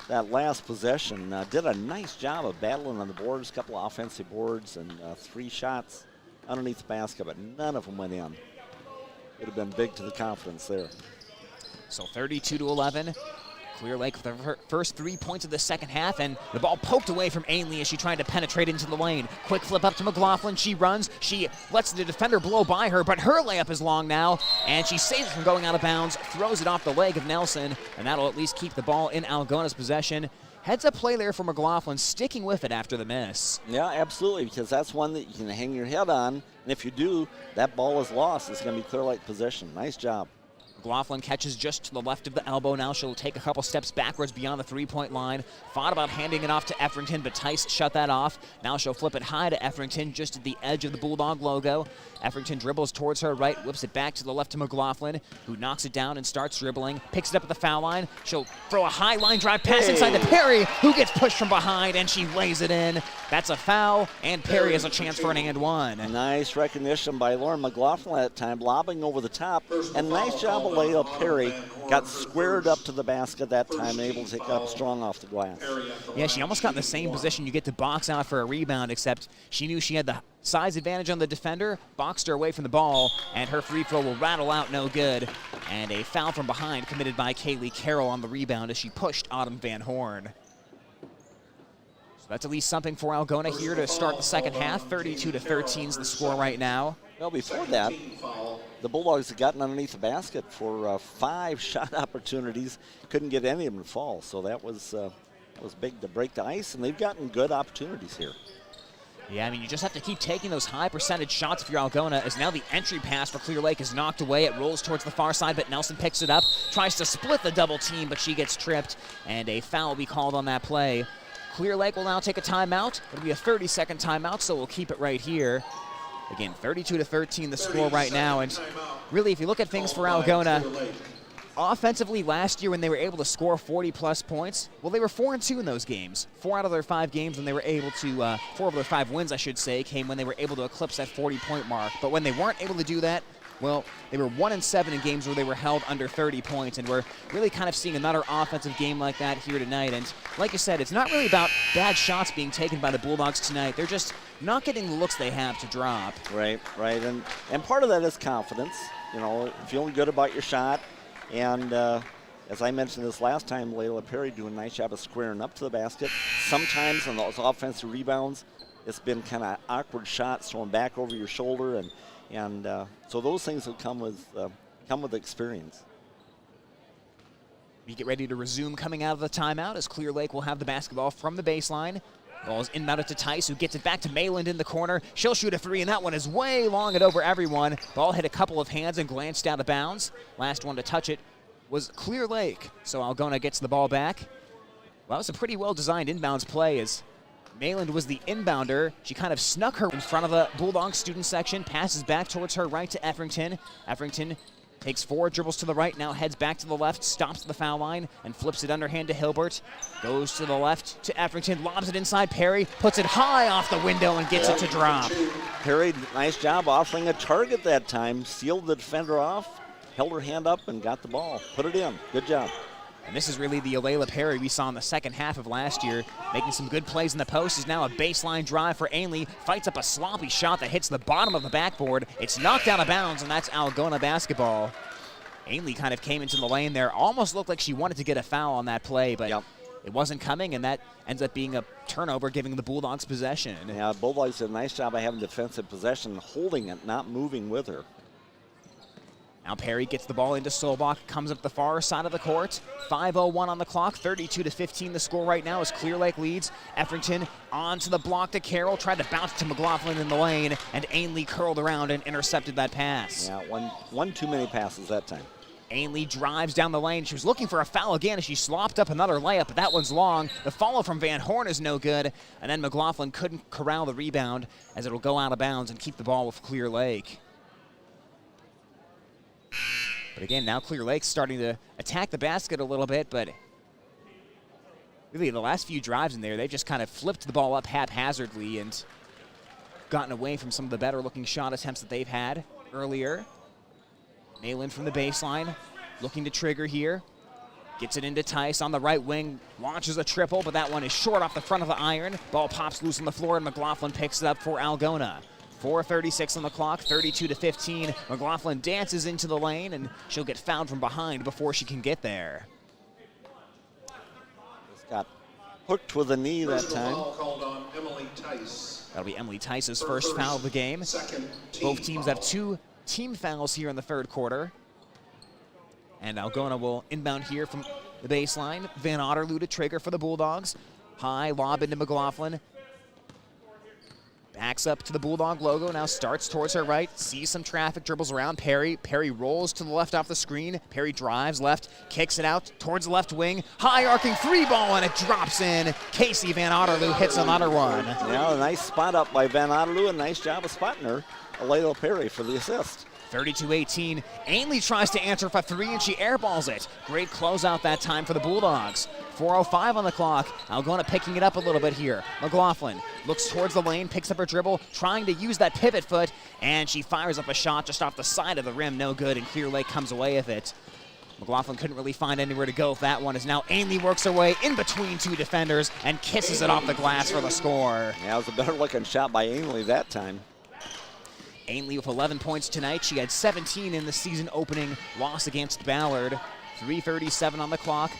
that last possession, did a nice job of battling on the boards, a couple of offensive boards, and 3 shots underneath the basket, but none of them went in. Would have been big to the confidence there. So 32-11. Clear Lake with the first 3 points of the second half, and the ball poked away from Ainley as she tried to penetrate into the lane. Quick flip up to McLaughlin. She runs. She lets the defender blow by her, but her layup is long now, and she saves it from going out of bounds, throws it off the leg of Nelson, and that'll at least keep the ball in Algona's possession. Heads up play there for McLaughlin, sticking with it after the miss. Yeah, absolutely, because that's one that you can hang your head on, and if you do, that ball is lost. It's going to be Clear Lake possession. Nice job. McLaughlin catches just to the left of the elbow. Now she'll take a couple steps backwards beyond the three-point line. Thought about handing it off to Efferington, but Tice shut that off. Now she'll flip it high to Efferington, just at the edge of the Bulldog logo. Efferington dribbles towards her right, whips it back to the left to McLaughlin, who knocks it down and starts dribbling. Picks it up at the foul line. She'll throw a high line drive pass inside to Perry, who gets pushed from behind, and she lays it in. That's a foul, and Perry has a chance for an and one. Nice recognition by Lauren McLaughlin at that time, lobbing over the top, and nice job of layup. Perry got squared up to the basket that time, able to take up strong off the glass. Yeah, she almost got in the same position you get to box out for a rebound, except she knew she had the size advantage on the defender, boxed her away from the ball, and her free throw will rattle out no good. And a foul from behind committed by Kaylee Carroll on the rebound as she pushed Autumn Van Horn. So that's at least something for Algona here to start the second half. 32-13 is the score right now. Well, before that, the Bulldogs had gotten underneath the basket for 5 shot opportunities. Couldn't get any of them to fall, so that was big to break the ice, and they've gotten good opportunities here. Yeah, I mean, you just have to keep taking those high percentage shots if you're Algona, as now the entry pass for Clear Lake is knocked away. It rolls towards the far side, but Nelson picks it up, tries to split the double team, but she gets tripped, and a foul will be called on that play. Clear Lake will now take a timeout. It'll be a 30-second timeout, so we'll keep it right here. Again, 32-13 the score right now, and really, if you look at things for Algona, offensively last year when they were able to score 40-plus points, well, they were 4-2 in those games. 4 out of their 5 games when they were able to, 4 of their 5 wins, I should say, came when they were able to eclipse that 40-point mark. But when they weren't able to do that, Well, they were 1-7 in games where they were held under 30 points, and we're really kind of seeing another offensive game like that here tonight. And like you said, it's not really about bad shots being taken by the Bulldogs tonight. They're just not getting the looks they have to drop. Right. And part of that is confidence, feeling good about your shot. And as I mentioned this last time, Layla Perry doing a nice job of squaring up to the basket. Sometimes on those offensive rebounds, it's been kind of awkward shots thrown back over your shoulder, and so those things will come with experience. We get ready to resume coming out of the timeout as Clear Lake will have the basketball from the baseline. Ball is inbounded to Tice, who gets it back to Mayland in the corner. She'll shoot a three, and that one is way long and over everyone. Ball hit a couple of hands and glanced out of bounds. Last one to touch it was Clear Lake, so Algona gets the ball back. Well, that was a pretty well-designed inbounds play as Mayland was the inbounder. She kind of snuck her in front of the Bulldog student section, passes back towards her right to Effrington. Effrington takes 4 dribbles to the right, now heads back to the left, stops at the foul line, and flips it underhand to Hilbert. Goes to the left to Effrington, lobs it inside Perry, puts it high off the window and gets it to drop. Perry, nice job offering a target that time, sealed the defender off, held her hand up and got the ball. Put it in. Good job. And this is really the Alayla Perry we saw in the second half of last year. Making some good plays in the post is now a baseline drive for Ainley. Fights up a sloppy shot that hits the bottom of the backboard. It's knocked out of bounds, and that's Algona basketball. Ainley kind of came into the lane there. Almost looked like she wanted to get a foul on that play, but it wasn't coming, and that ends up being a turnover, giving the Bulldogs possession. Yeah, Bulldogs did a nice job of having defensive possession, holding it, not moving with her. Now Perry gets the ball into Solbach, comes up the far side of the court. 5:01 on the clock, 32-15 the score right now as Clear Lake leads. Effrington onto the block to Carroll, tried to bounce to McLaughlin in the lane, and Ainley curled around and intercepted that pass. Yeah, one too many passes that time. Ainley drives down the lane. She was looking for a foul again as she slopped up another layup, but that one's long. The follow from Van Horn is no good, and then McLaughlin couldn't corral the rebound as it'll go out of bounds and keep the ball with Clear Lake. But again, now Clear Lake's starting to attack the basket a little bit, but really the last few drives in there, they've just kind of flipped the ball up haphazardly and gotten away from some of the better looking shot attempts that they've had earlier. Mayland from the baseline, looking to trigger here. Gets it into Tice on the right wing, launches a triple, but that one is short off the front of the iron. Ball pops loose on the floor, and McLaughlin picks it up for Algona. 4:36 on the clock, 32-15. McLaughlin dances into the lane, and she'll get fouled from behind before she can get there. Just got hooked with a knee that time. Foul called on Emily Tice. That'll be Emily Tice's first foul of the game. Both teams have 2 team fouls here in the third quarter. And Algona will inbound here from the baseline. Van Otterloo to trigger for the Bulldogs. High lob into McLaughlin. Backs up to the Bulldog logo, now starts towards her right, sees some traffic, dribbles around Perry. Perry rolls to the left off the screen. Perry drives left, kicks it out towards the left wing. High arcing 3-ball, and it drops in. Casey Van Otterloo hits another one. Yeah, a nice spot up by Van Otterloo, a nice job of spotting her. Alayla Perry for the assist. 32-18. Ainley tries to answer for 3, and she airballs it. Great closeout that time for the Bulldogs. 4:05 on the clock. Algona picking it up a little bit here. McLaughlin looks towards the lane, picks up her dribble, trying to use that pivot foot, and she fires up a shot just off the side of the rim. No good, and Clear Lake comes away with it. McLaughlin couldn't really find anywhere to go with that one, as now Ainley works her way in between 2 defenders and kisses it off the glass for the score. Yeah, it was a better looking shot by Ainley that time. Ainley with 11 points tonight. She had 17 in the season opening loss against Ballard. 3:37 on the clock.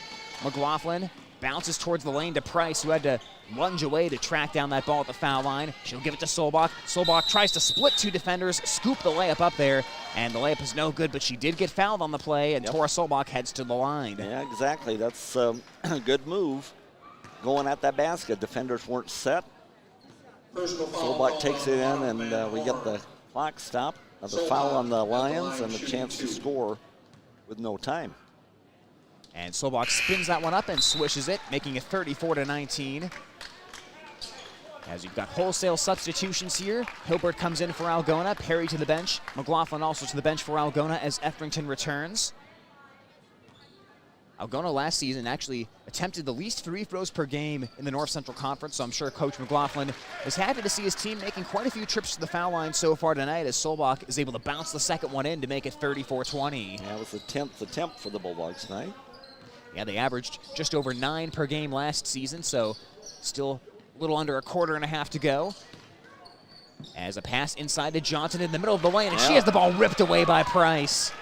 McLaughlin bounces towards the lane to Price, who had to lunge away to track down that ball at the foul line. She'll give it to Solbach. Solbach tries to split 2 defenders, scoop the layup up there, and the layup is no good, but she did get fouled on the play, and Tora Solbach heads to the line. Yeah, exactly. That's a good move. Going at that basket. Defenders weren't set. Solbach takes it in, and we get the clock stop. Another foul on the Lions and a chance to score with no time. And Solbach spins that one up and swishes it, making it 34-19. As you've got wholesale substitutions here. Hilbert comes in for Algona, Perry to the bench. McLaughlin also to the bench for Algona as Effrington returns. Algona last season actually attempted the least free throws per game in the North Central Conference, so I'm sure Coach McLaughlin is happy to see his team making quite a few trips to the foul line so far tonight as Solbach is able to bounce the second one in to make it 34-20. Yeah, it was the 10th attempt for the Bulldogs tonight. Yeah, they averaged just over 9 per game last season, so still a little under a quarter and a half to go. As a pass inside to Johnson in the middle of the lane, and she has the ball ripped away by Price.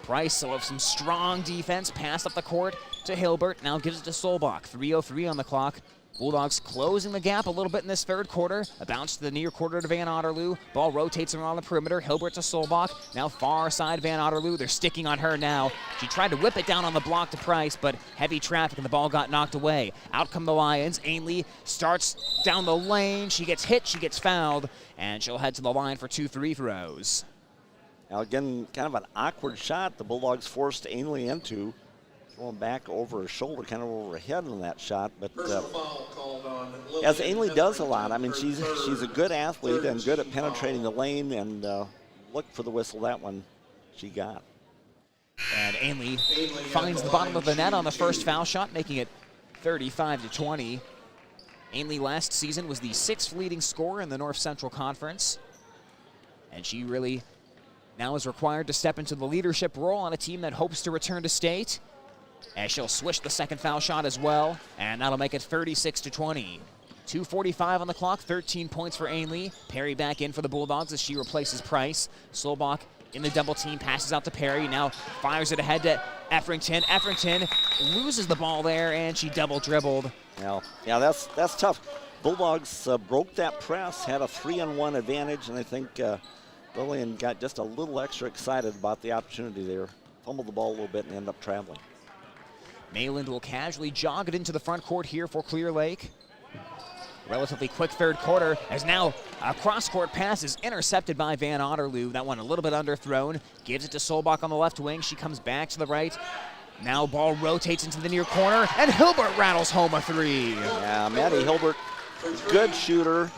Price, so of some strong defense, pass up the court to Hilbert, now gives it to Solbach. 3:03 on the clock. Bulldogs closing the gap a little bit in this third quarter. A bounce to the near quarter to Van Otterloo. Ball rotates around the perimeter. Hilbert to Solbach. Now far side Van Otterloo. They're sticking on her now. She tried to whip it down on the block to Price, but heavy traffic and the ball got knocked away. Out come the Lions. Ainley starts down the lane. She gets hit. She gets fouled, and she'll head to the line for 2 free throws. Now again, kind of an awkward shot the Bulldogs forced Ainley into. Going back over her shoulder, kind of over her head on that shot. But as Ainley does a lot, I mean, she's a good athlete and good at penetrating the lane, and look for the whistle. That one she got. And Ainley finds the bottom of the net on the first foul shot, making it 35-20. Ainley last season was the 6th leading scorer in the North Central Conference, and she really now is required to step into the leadership role on a team that hopes to return to state. As she'll swish the second foul shot as well, and that'll make it 36-20. 2:45 on the clock, 13 points for Ainley. Perry back in for the Bulldogs as she replaces Price. Solbach in the double team, passes out to Perry, now fires it ahead to Effrington. Effrington loses the ball there, and she double dribbled. Yeah, that's tough. Bulldogs broke that press, had a 3-on-1 advantage, and I think Lillian got just a little extra excited about the opportunity there. Fumbled the ball a little bit and ended up traveling. Mayland will casually jog it into the front court here for Clear Lake. Relatively quick third quarter, as now a cross-court pass is intercepted by Van Otterloo. That one a little bit underthrown. Gives it to Solbach on the left wing. She comes back to the right. Now ball rotates into the near corner, and Hilbert rattles home a 3. Yeah, Maddie Hilbert, good shooter.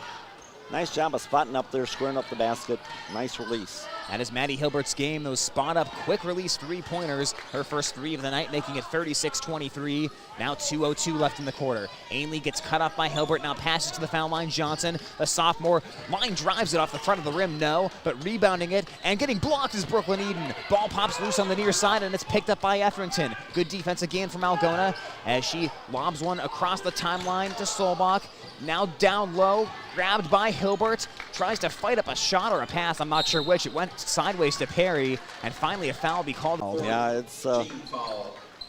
Nice job of spotting up there, squaring up the basket. Nice release. That is Maddie Hilbert's game. Those spot-up, quick-release three-pointers. Her first 3 of the night, making it 36-23. Now 2:02 left in the quarter. Ainley gets cut off by Hilbert. Now passes to the foul line. Johnson, the sophomore, line drives it off the front of the rim. No, but rebounding it and getting blocked is Brooklyn Eden. Ball pops loose on the near side, and it's picked up by Effrington. Good defense again from Algona as she lobs one across the timeline to Solbach. Now down low, grabbed by Hilbert. Tries to fight up a shot or a pass. I'm not sure which. It went sideways to Perry, and finally a foul be called. Yeah, it's a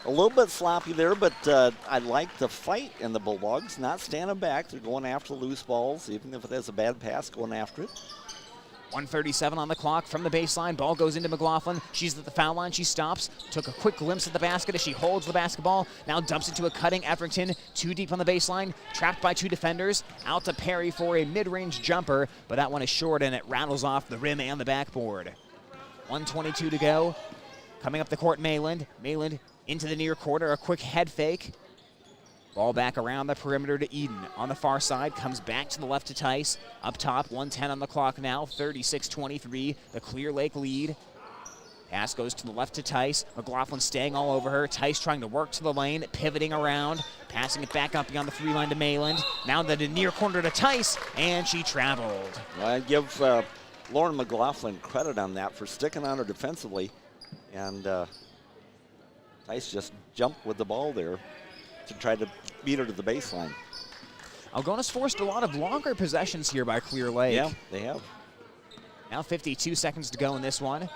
little bit sloppy there, but I like the fight in the Bulldogs, not standing back. They're going after loose balls, even if it has a bad pass, going after it. 1:37 on the clock from the baseline. Ball goes into McLaughlin. She's at the foul line. She stops. Took a quick glimpse at the basket as she holds the basketball. Now dumps into a cutting Effrington. Too deep on the baseline. Trapped by 2 defenders. Out to Perry for a mid-range jumper, but that one is short and it rattles off the rim and the backboard. 1:22 to go. Coming up the court, Mayland. Mayland into the near quarter. A quick head fake. Ball back around the perimeter to Eden. On the far side, comes back to the left to Tice. Up top, 1:10 on the clock now, 36-23, the Clear Lake lead. Pass goes to the left to Tice. McLaughlin staying all over her. Tice trying to work to the lane, pivoting around, passing it back up beyond the 3 line to Mayland. Now the near corner to Tice, and she traveled. Well, I give Lauren McLaughlin credit on that for sticking on her defensively. And Tice just jumped with the ball there to try to beat her to the baseline. Algona's forced a lot of longer possessions here by Clear Lake. Yeah, they have. Now 52 seconds to go in this one.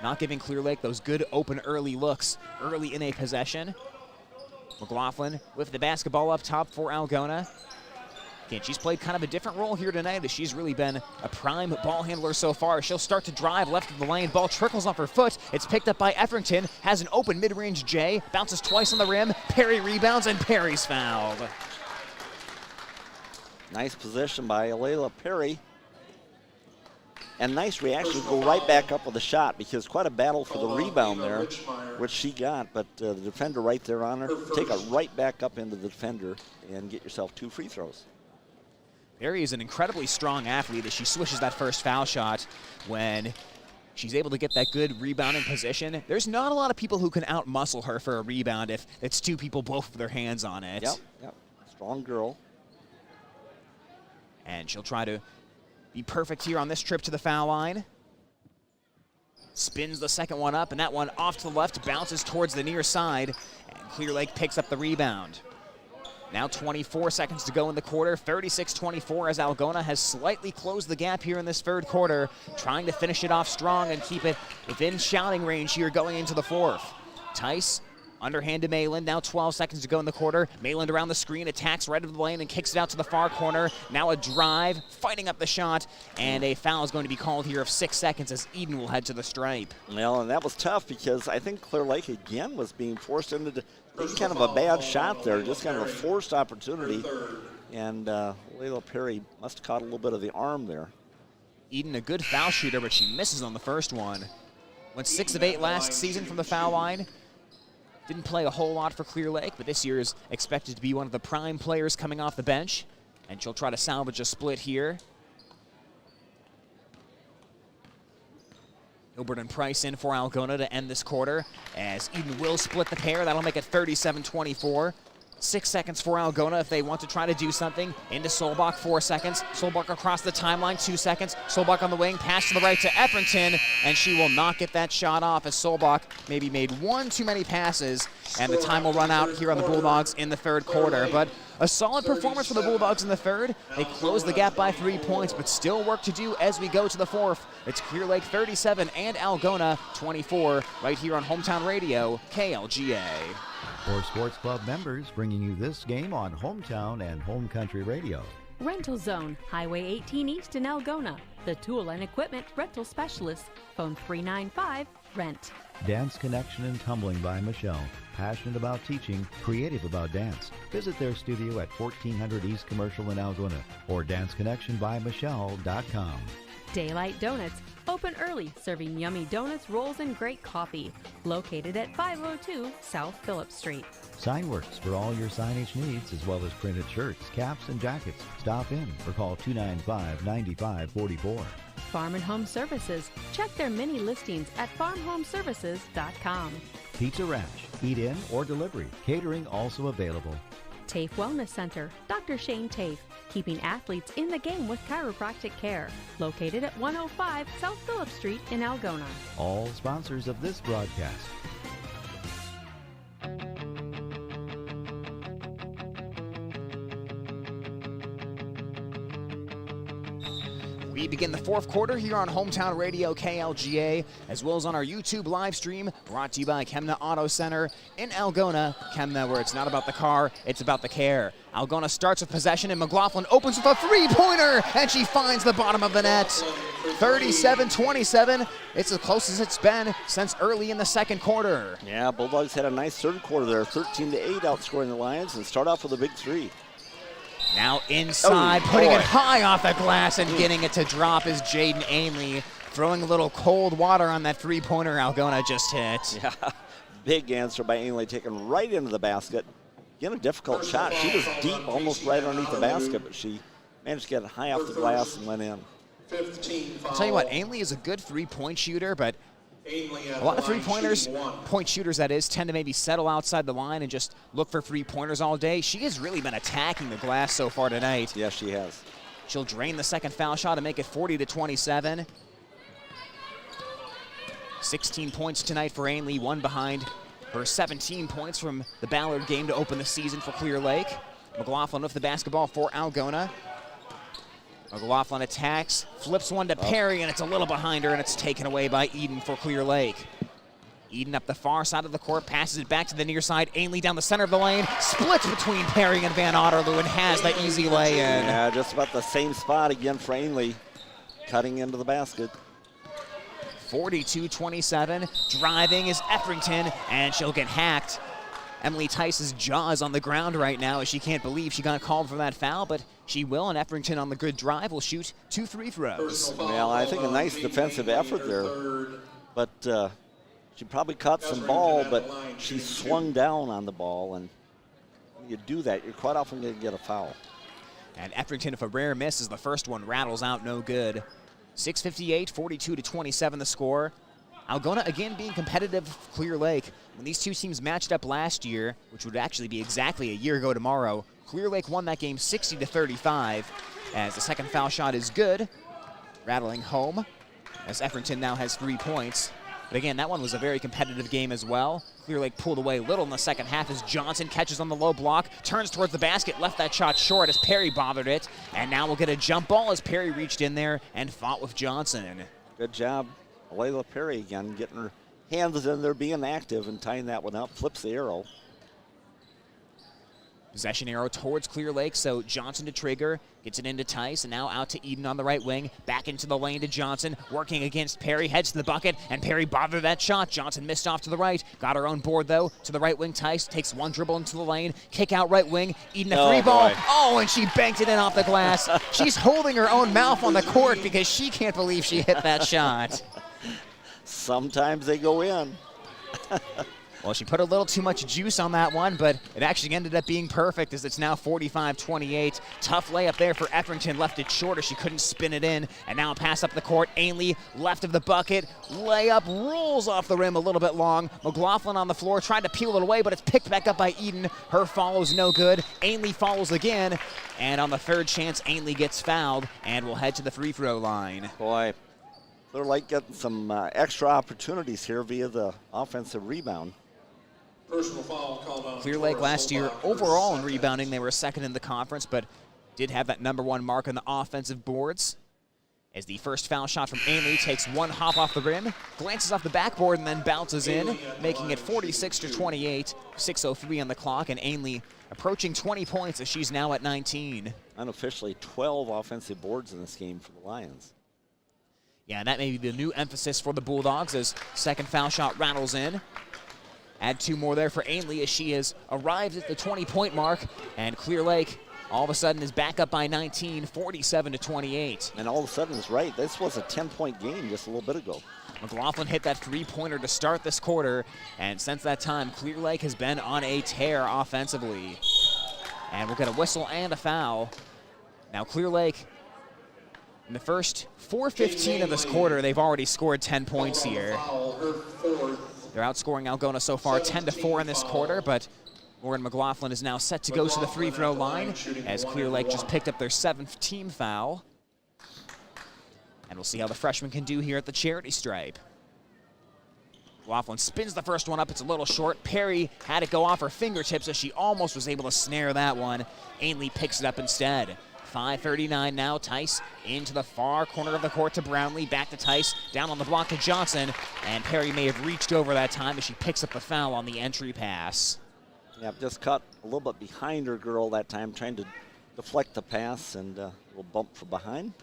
Not giving Clear Lake those good open early looks early in a possession. McLaughlin with the basketball up top for Algona. Again, she's played kind of a different role here tonight as she's really been a prime ball handler so far. She'll start to drive left of the lane. Ball trickles off her foot. It's picked up by Effrington. Has an open mid-range J. Bounces twice on the rim. Perry rebounds, and Perry's fouled. Nice position by Alayla Perry. And nice reaction to go right back up with a shot, because quite a battle for the rebound there, which she got, but the defender right there on her. Take it right back up into the defender and get yourself 2 free throws. Perry is an incredibly strong athlete as she swishes that first foul shot when She's able to get that good rebounding position. There's not a lot of people who can out-muscle her for a rebound if it's two people both with their hands on it. Yep. Strong girl. And she'll try to be perfect here on this trip to the foul line. Spins the second one up, and that one off to the left, bounces towards the near side, and Clear Lake picks up the rebound. Now 24 seconds to go in the quarter, 36-24 as Algona has slightly closed the gap here in this third quarter, trying to finish it off strong and keep it within shouting range here going into the fourth. Tice, underhand to Mayland, now 12 seconds to go in the quarter. Mayland around the screen, attacks right of the lane and kicks it out to the far corner. Now a drive, fighting up the shot, and a foul is going to be called here of 6 seconds as Eden will head to the stripe. Well, and that was tough because I think Clear Lake again was being forced into kind of a bad shot there, just kind of a forced opportunity. And Layla Perry must have caught a little bit of the arm there. Eden, a good foul shooter, but she misses on the first one. Went 6 of 8 last season from the foul line. Didn't play a whole lot for Clear Lake, but this year is expected to be one of the prime players coming off the bench. And she'll try to salvage a split here. Gilbert and Price in for Algona to end this quarter, as Eden will split the pair. That'll make it 37-24. 6 seconds for Algona if they want to try to do something. Into Solbach, 4 seconds. Solbach across the timeline, 2 seconds. Solbach on the wing, pass to the right to Effrington, and she will not get that shot off as Solbach maybe made one too many passes, and the time will run out here on the Bulldogs in the third quarter. But a solid performance for the Bulldogs in the third. They close the gap by 3 points, but still work to do as we go to the fourth. It's Clear Lake 37 and Algona 24 right here on Hometown Radio, KLGA. For Sports Club members, bringing you this game on Hometown and Home Country Radio. Rental Zone, Highway 18 East in Algona. The tool and equipment rental specialist. Phone 395-RENT. Dance Connection and Tumbling by Michelle. Passionate about teaching, creative about dance. Visit their studio at 1400 East Commercial in Algona or danceconnectionbymichelle.com. Daylight Donuts, open early, serving yummy donuts, rolls, and great coffee. Located at 502 South Phillips Street. Signworks for all your signage needs, as well as printed shirts, caps, and jackets. Stop in or call 295-9544. Farm and Home Services. Check their mini listings at farmhomeservices.com. Pizza Ranch. Eat in or delivery. Catering also available. TAFE Wellness Center. Dr. Shane TAFE. Keeping athletes in the game with chiropractic care. Located at 105 South Phillips Street in Algona. All sponsors of this broadcast. We begin the fourth quarter here on Hometown Radio KLGA, as well as on our YouTube live stream, brought to you by Kemna Auto Center in Algona. Kemna, where it's not about the car, it's about the care. Algona starts with possession, and McLaughlin opens with a three-pointer, and she finds the bottom of the net. 37-27. It's as close as it's been since early in the second quarter. Yeah, Bulldogs had a nice third quarter there, 13-8 outscoring the Lions, and start off with a big three. Now inside, putting it high off the glass and getting it to drop is Jaden Ainley, throwing a little cold water on that three-pointer Algona just hit. Yeah, big answer by Ainley, taken right into the basket. Again, a difficult shot. She was deep, almost right underneath the basket, but she managed to get it high off the glass and went in. I'll tell you what, Ainley is a good three-point shooter, but a lot of three-pointers, point shooters that is, tend to maybe settle outside the line and just look for three-pointers all day. She has really been attacking the glass so far tonight. Yes, she has. She'll drain the second foul shot and make it 40-27. 16 points tonight for Ainley, one behind her 17 points from the Ballard game to open the season for Clear Lake. McLaughlin with the basketball for Algona. McLaughlin attacks, flips one to Perry, and it's a little behind her, and it's taken away by Eden for Clear Lake. Eden up the far side of the court, passes it back to the near side. Ainley down the center of the lane, splits between Perry and Van Otterloo, and has that easy lay-in. Yeah, just about the same spot again for Ainley, cutting into the basket. 42-27, driving is Effrington, and she'll get hacked. Emily Tice's jaw is on the ground right now as she can't believe she got called for that foul, but she will, and Effrington on the good drive will shoot 2 free throws. Well, I think a nice defensive effort there, but she probably caught some ball, but she swung down on the ball, and when you do that, you're quite often going to get a foul. And Effrington, if a rare miss, as the first one rattles out no good. 6:58, 42-27 the score. Algona again being competitive with Clear Lake. When these two teams matched up last year, which would actually be exactly a year ago tomorrow, Clear Lake won that game 60-35 as the second foul shot is good, rattling home as Efferington now has 3 points. But again, that one was a very competitive game as well. Clear Lake pulled away little in the second half as Johnson catches on the low block, turns towards the basket, left that shot short as Perry bothered it, and now we'll get a jump ball as Perry reached in there and fought with Johnson. Good job, Layla Perry again, getting her hands in there, being active and tying that one up, flips the arrow. Possession arrow towards Clear Lake, so Johnson to trigger, gets it into Tice, and now out to Eden on the right wing, back into the lane to Johnson, working against Perry, heads to the bucket, and Perry bothered that shot. Johnson missed off to the right, got her own board though, to the right wing. Tice takes one dribble into the lane, kick out right wing, Eden a free ball. Oh, and she banked it in off the glass. She's holding her own mouth on the court because she can't believe she hit that shot. Sometimes they go in. Well, she put a little too much juice on that one, but it actually ended up being perfect as it's now 45-28. Tough layup there for Efferington, left it short as she couldn't spin it in. And now a pass up the court. Ainley left of the bucket. Layup rolls off the rim a little bit long. McLaughlin on the floor tried to peel it away, but it's picked back up by Eden. Her follow's no good. Ainley follows again. And on the third chance, Ainley gets fouled and will head to the free throw line. Boy, they're like getting some extra opportunities here via the offensive rebound. Personal foul called on Clear Lake last year, overall in rebounding, they were second in the conference, but did have that #1 mark on the offensive boards. As the first foul shot from Ainley takes one hop off the rim, glances off the backboard, and then bounces in, making it 46-28, 6:03 on the clock, and Ainley approaching 20 points as she's now at 19. Unofficially 12 offensive boards in this game for the Lions. Yeah, that may be the new emphasis for the Bulldogs as second foul shot rattles in. Add 2 more there for Ainley as she has arrived at the 20-point mark, and Clear Lake all of a sudden is back up by 19, 47-28. And all of a sudden is right. This was a 10-point game just a little bit ago. McLaughlin hit that 3-pointer to start this quarter, and since that time, Clear Lake has been on a tear offensively. And we'll get a whistle and a foul. Now Clear Lake, in the first 4:15 of this quarter, they've already scored 10 points here. They're outscoring Algona so far 10-4 in this quarter, but Lauren McLaughlin is now set to go to the free throw line as Clear Lake just picked up their 7th team foul. And we'll see how the freshman can do here at the charity stripe. McLaughlin spins the first one up. It's a little short. Perry had it go off her fingertips as she almost was able to snare that one. Ainley picks it up instead. 5:39 now. Tice into the far corner of the court to Brownlee. Back to Tice. Down on the block to Johnson. And Perry may have reached over that time as she picks up the foul on the entry pass. Yeah, just caught a little bit behind her girl that time, trying to deflect the pass, and a little bump from behind.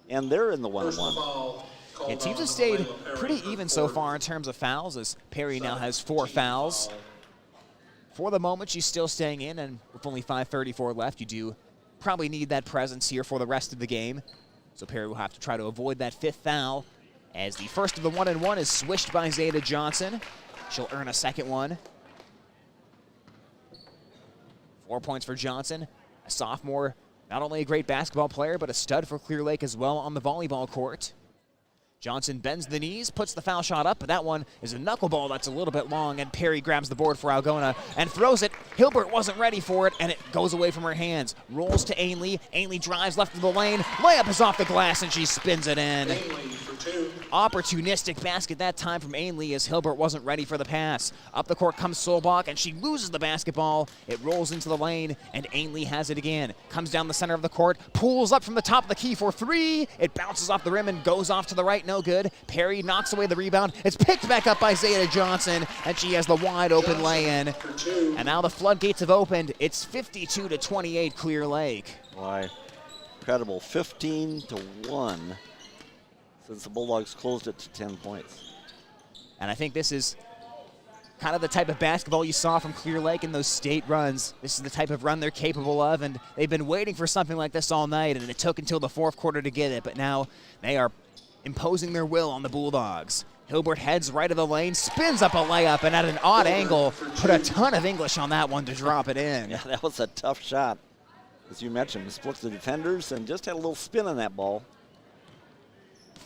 And they're in the 1-1. And teams have stayed pretty even so far in terms of fouls as Perry now has 4 fouls. For the moment, she's still staying in, and with only 5:34 left, you do probably need that presence here for the rest of the game. So Perry will have to try to avoid that 5th foul as the first of the 1-and-1 is swished by Zeta Johnson. She'll earn a second one. 4 points for Johnson, a sophomore, not only a great basketball player, but a stud for Clear Lake as well on the volleyball court. Johnson bends the knees, puts the foul shot up, but that one is a knuckleball that's a little bit long, and Perry grabs the board for Algona and throws it. Hilbert wasn't ready for it, and it goes away from her hands. Rolls to Ainley. Ainley drives left of the lane. Layup is off the glass, and she spins it in. Opportunistic basket that time from Ainley as Hilbert wasn't ready for the pass. Up the court comes Solbach, and she loses the basketball. It rolls into the lane, and Ainley has it again. Comes down the center of the court, pulls up from the top of the key for 3. It bounces off the rim and goes off to the right. No good. Perry knocks away the rebound. It's picked back up by Zeta Johnson, and she has the wide open lay-in. And now the floodgates have opened. It's 52-28 Clear Lake. Why, incredible. 15-1 since the Bulldogs closed it to 10 points. And I think this is kind of the type of basketball you saw from Clear Lake in those state runs. This is the type of run they're capable of, and they've been waiting for something like this all night, and it took until the 4th quarter to get it, but now they are imposing their will on the Bulldogs. Hilbert heads right of the lane, spins up a layup, and at an odd angle, put a ton of English on that one to drop it in. Yeah, that was a tough shot. As you mentioned, split the defenders and just had a little spin on that ball.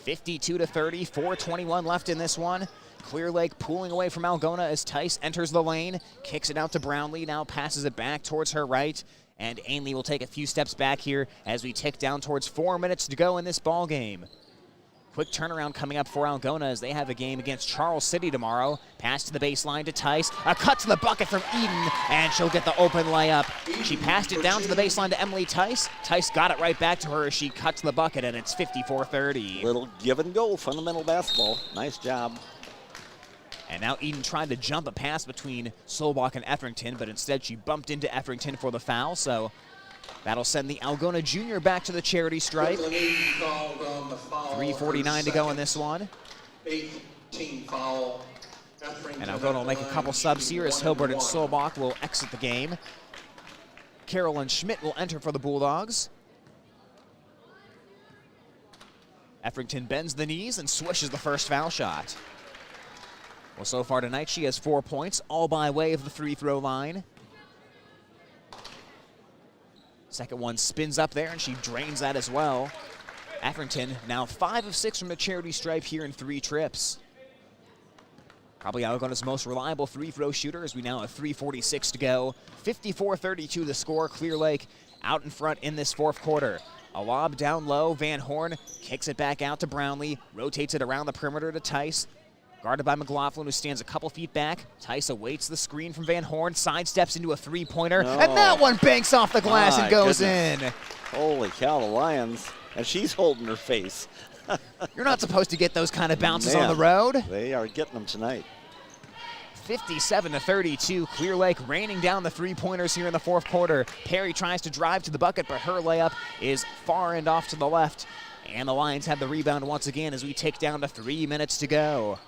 52-30, 4:21 left in this one. Clear Lake pulling away from Algona as Tice enters the lane, kicks it out to Brownlee, now passes it back towards her right, and Ainley will take a few steps back here as we tick down towards 4 minutes to go in this ball game. Quick turnaround coming up for Algona as they have a game against Charles City tomorrow. Pass to the baseline to Tice. A cut to the bucket from Eden, and she'll get the open layup. She passed it down to the baseline to Emily Tice. Tice got it right back to her as she cuts the bucket, and it's 54-30. Little give and go, fundamental basketball. Nice job. And now Eden tried to jump a pass between Solbach and Etherington, but instead she bumped into Etherington for the foul, so that'll send the Algona junior back to the charity stripe. 3:49 to go in this one. 18 foul. And Algona will make a couple subs here as Hilbert and Solbach will exit the game. Carolyn Schmidt will enter for the Bulldogs. Etherington bends the knees and swishes the first foul shot. Well, so far tonight, she has 4 points, all by way of the free throw line. Second one spins up there, and she drains that as well. Etherington now 5 of 6 from the charity stripe here in 3 trips. Probably Algona's most reliable free throw shooter as we now have 3:46 to go. 54-32 the score. Clear Lake out in front in this fourth quarter. A lob down low. Van Horn kicks it back out to Brownlee, rotates it around the perimeter to Tice. Guarded by McLaughlin, who stands a couple feet back. Tice awaits the screen from Van Horn, sidesteps into a three-pointer, and that one banks off the glass and goes in. Holy cow, the Lions, and she's holding her face. You're not supposed to get those kind of bounces on the road. They are getting them tonight. 57-32, Clear Lake raining down the three-pointers here in the fourth quarter. Perry tries to drive to the bucket, but her layup is far and off to the left. And the Lions have the rebound once again as we tick down to 3 minutes to go.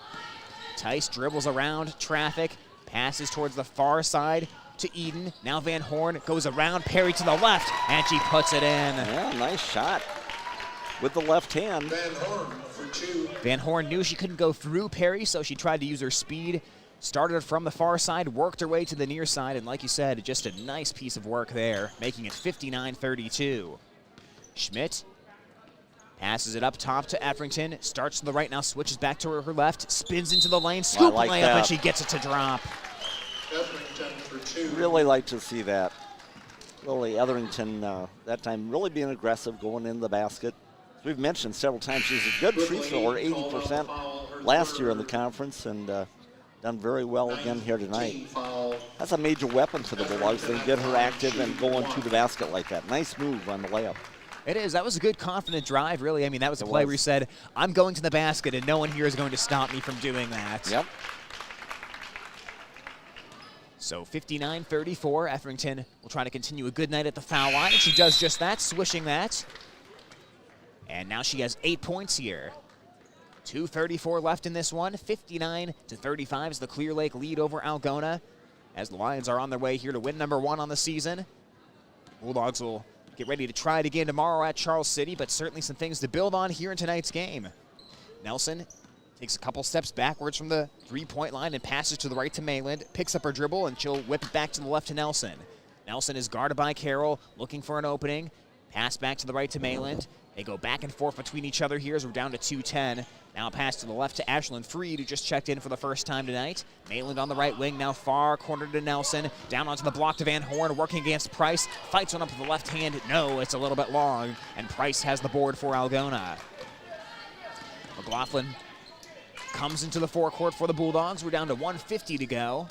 Tice dribbles around traffic, passes towards the far side to Eden. Now Van Horn goes around Perry to the left, and she puts it in. Yeah, nice shot with the left hand. Van Horn for 2. Van Horn knew she couldn't go through Perry, so she tried to use her speed. Started from the far side, worked her way to the near side, and like you said, just a nice piece of work there, making it 59-32. Schmidt passes it up top to Etherington, starts to the right now, switches back to her left, spins into the lane, scoop layup, and she gets it to drop. Etherington for 2. Really like to see that. Really, Etherington that time really being aggressive going in the basket. As we've mentioned several times, she's a good free thrower, 80% last year in the conference, and done very well again here tonight. That's a major weapon for the Bulldogs. They get her active and going to the basket like that. Nice move on the layup. It is. That was a good, confident drive, really. I mean, that was a play where he said, I'm going to the basket, and no one here is going to stop me from doing that. Yep. So 59-34, Etherington will try to continue a good night at the foul line, and she does just that, swishing that. And now she has 8 points here. 2:34 left in this one. 59-35 is the Clear Lake lead over Algona, as the Lions are on their way here to win number 1 on the season. Bulldogs will get ready to try it again tomorrow at Charles City, but certainly some things to build on here in tonight's game. Nelson takes a couple steps backwards from the three-point line and passes to the right to Mayland, picks up her dribble, and she'll whip it back to the left to Nelson. Nelson is guarded by Carroll, looking for an opening. Pass back to the right to Mayland. They go back and forth between each other here as we're down to 2:10. Now a pass to the left to Ashlyn Freed, who just checked in for the first time tonight. Mayland on the right wing, now far corner to Nelson. Down onto the block to Van Horn, working against Price. Fights one up with the left hand. No, it's a little bit long, and Price has the board for Algona. McLaughlin comes into the forecourt for the Bulldogs. We're down to 1:50 to go.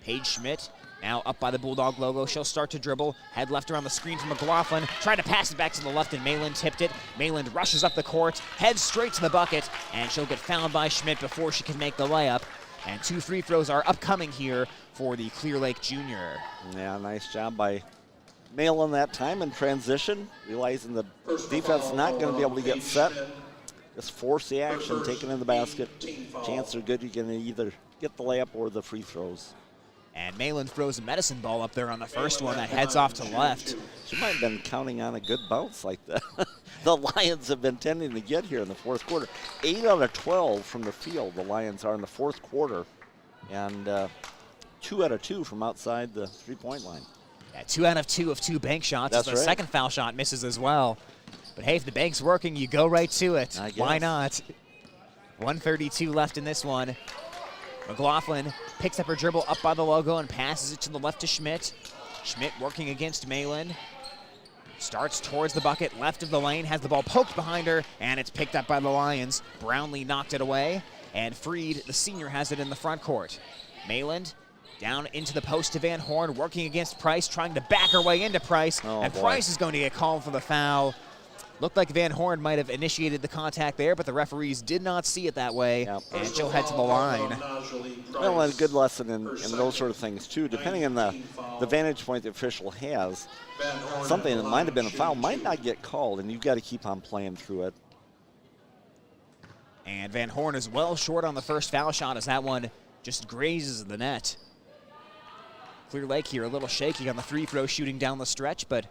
Paige Schmidt now up by the Bulldog logo. She'll start to dribble. Head left around the screen from McLaughlin. Tried to pass it back to the left, and Mayland tipped it. Mayland rushes up the court, heads straight to the bucket, and she'll get fouled by Schmidt before she can make the layup. And 2 free throws are upcoming here for the Clear Lake junior. Yeah, nice job by Mayland that time in transition, realizing the defense not going to be able to get set. Just force the action, take it in the basket. Chances are good you can either get the layup or the free throws. And Mayland throws a medicine ball up there on the first one that heads off to the left. She might have been counting on a good bounce like that. The Lions have been tending to get here in the fourth quarter. 8 out of 12 from the field, the Lions are in the fourth quarter. And 2 out of 2 from outside the three-point line. Yeah, 2 out of 2 of 2 bank shots. That's the right. second foul shot misses as well. But hey, if the bank's working, you go right to it. I guess. Why not? 1:32 left in this one. McLaughlin picks up her dribble up by the logo and passes it to the left to Schmidt. Schmidt working against Malin. Starts towards the bucket, left of the lane, has the ball poked behind her, and it's picked up by the Lions. Brownlee knocked it away, and Freed, the senior, has it in the front court. Mayland down into the post to Van Horn, working against Price, trying to back her way into Price, and boy. Price is going to get called for the foul. Looked like Van Horn might have initiated the contact there, but the referees did not see it that way, and she'll head to the line. Well, and a good lesson in those sort of things, too. Depending on the vantage point the official has, something that might have been a foul might not get called, and you've got to keep on playing through it. And Van Horn is well short on the first foul shot as that one just grazes the net. Clear Lake here a little shaky on the free throw shooting down the stretch, but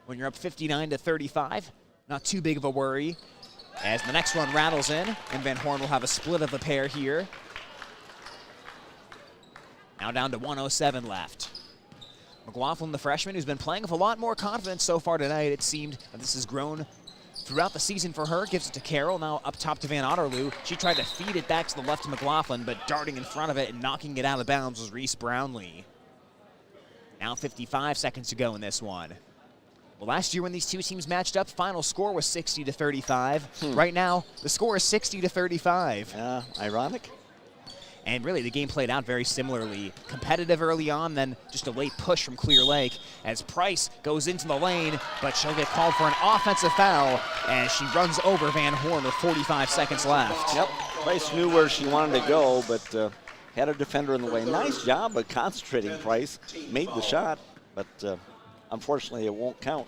when you're up 59-35, not too big of a worry. As the next one rattles in, and Van Horn will have a split of the pair here. Now down to 1:07 left. McLaughlin, the freshman, who's been playing with a lot more confidence so far tonight. It seemed that this has grown throughout the season for her. Gives it to Carroll, now up top to Van Otterloo. She tried to feed it back to the left to McLaughlin, but darting in front of it and knocking it out of bounds was Reese Brownlee. Now 55 seconds to go in this one. Well, last year when these two teams matched up, final score was 60-35. Right now, the score is 60-35. Ironic. And really, the game played out very similarly. Competitive early on, then just a late push from Clear Lake as Price goes into the lane, but she'll get called for an offensive foul as she runs over Van Horn with 45 seconds left. Yep, Price knew where she wanted to go, but had a defender in the way. Nice job of concentrating, Price. Made the shot, but unfortunately it won't count.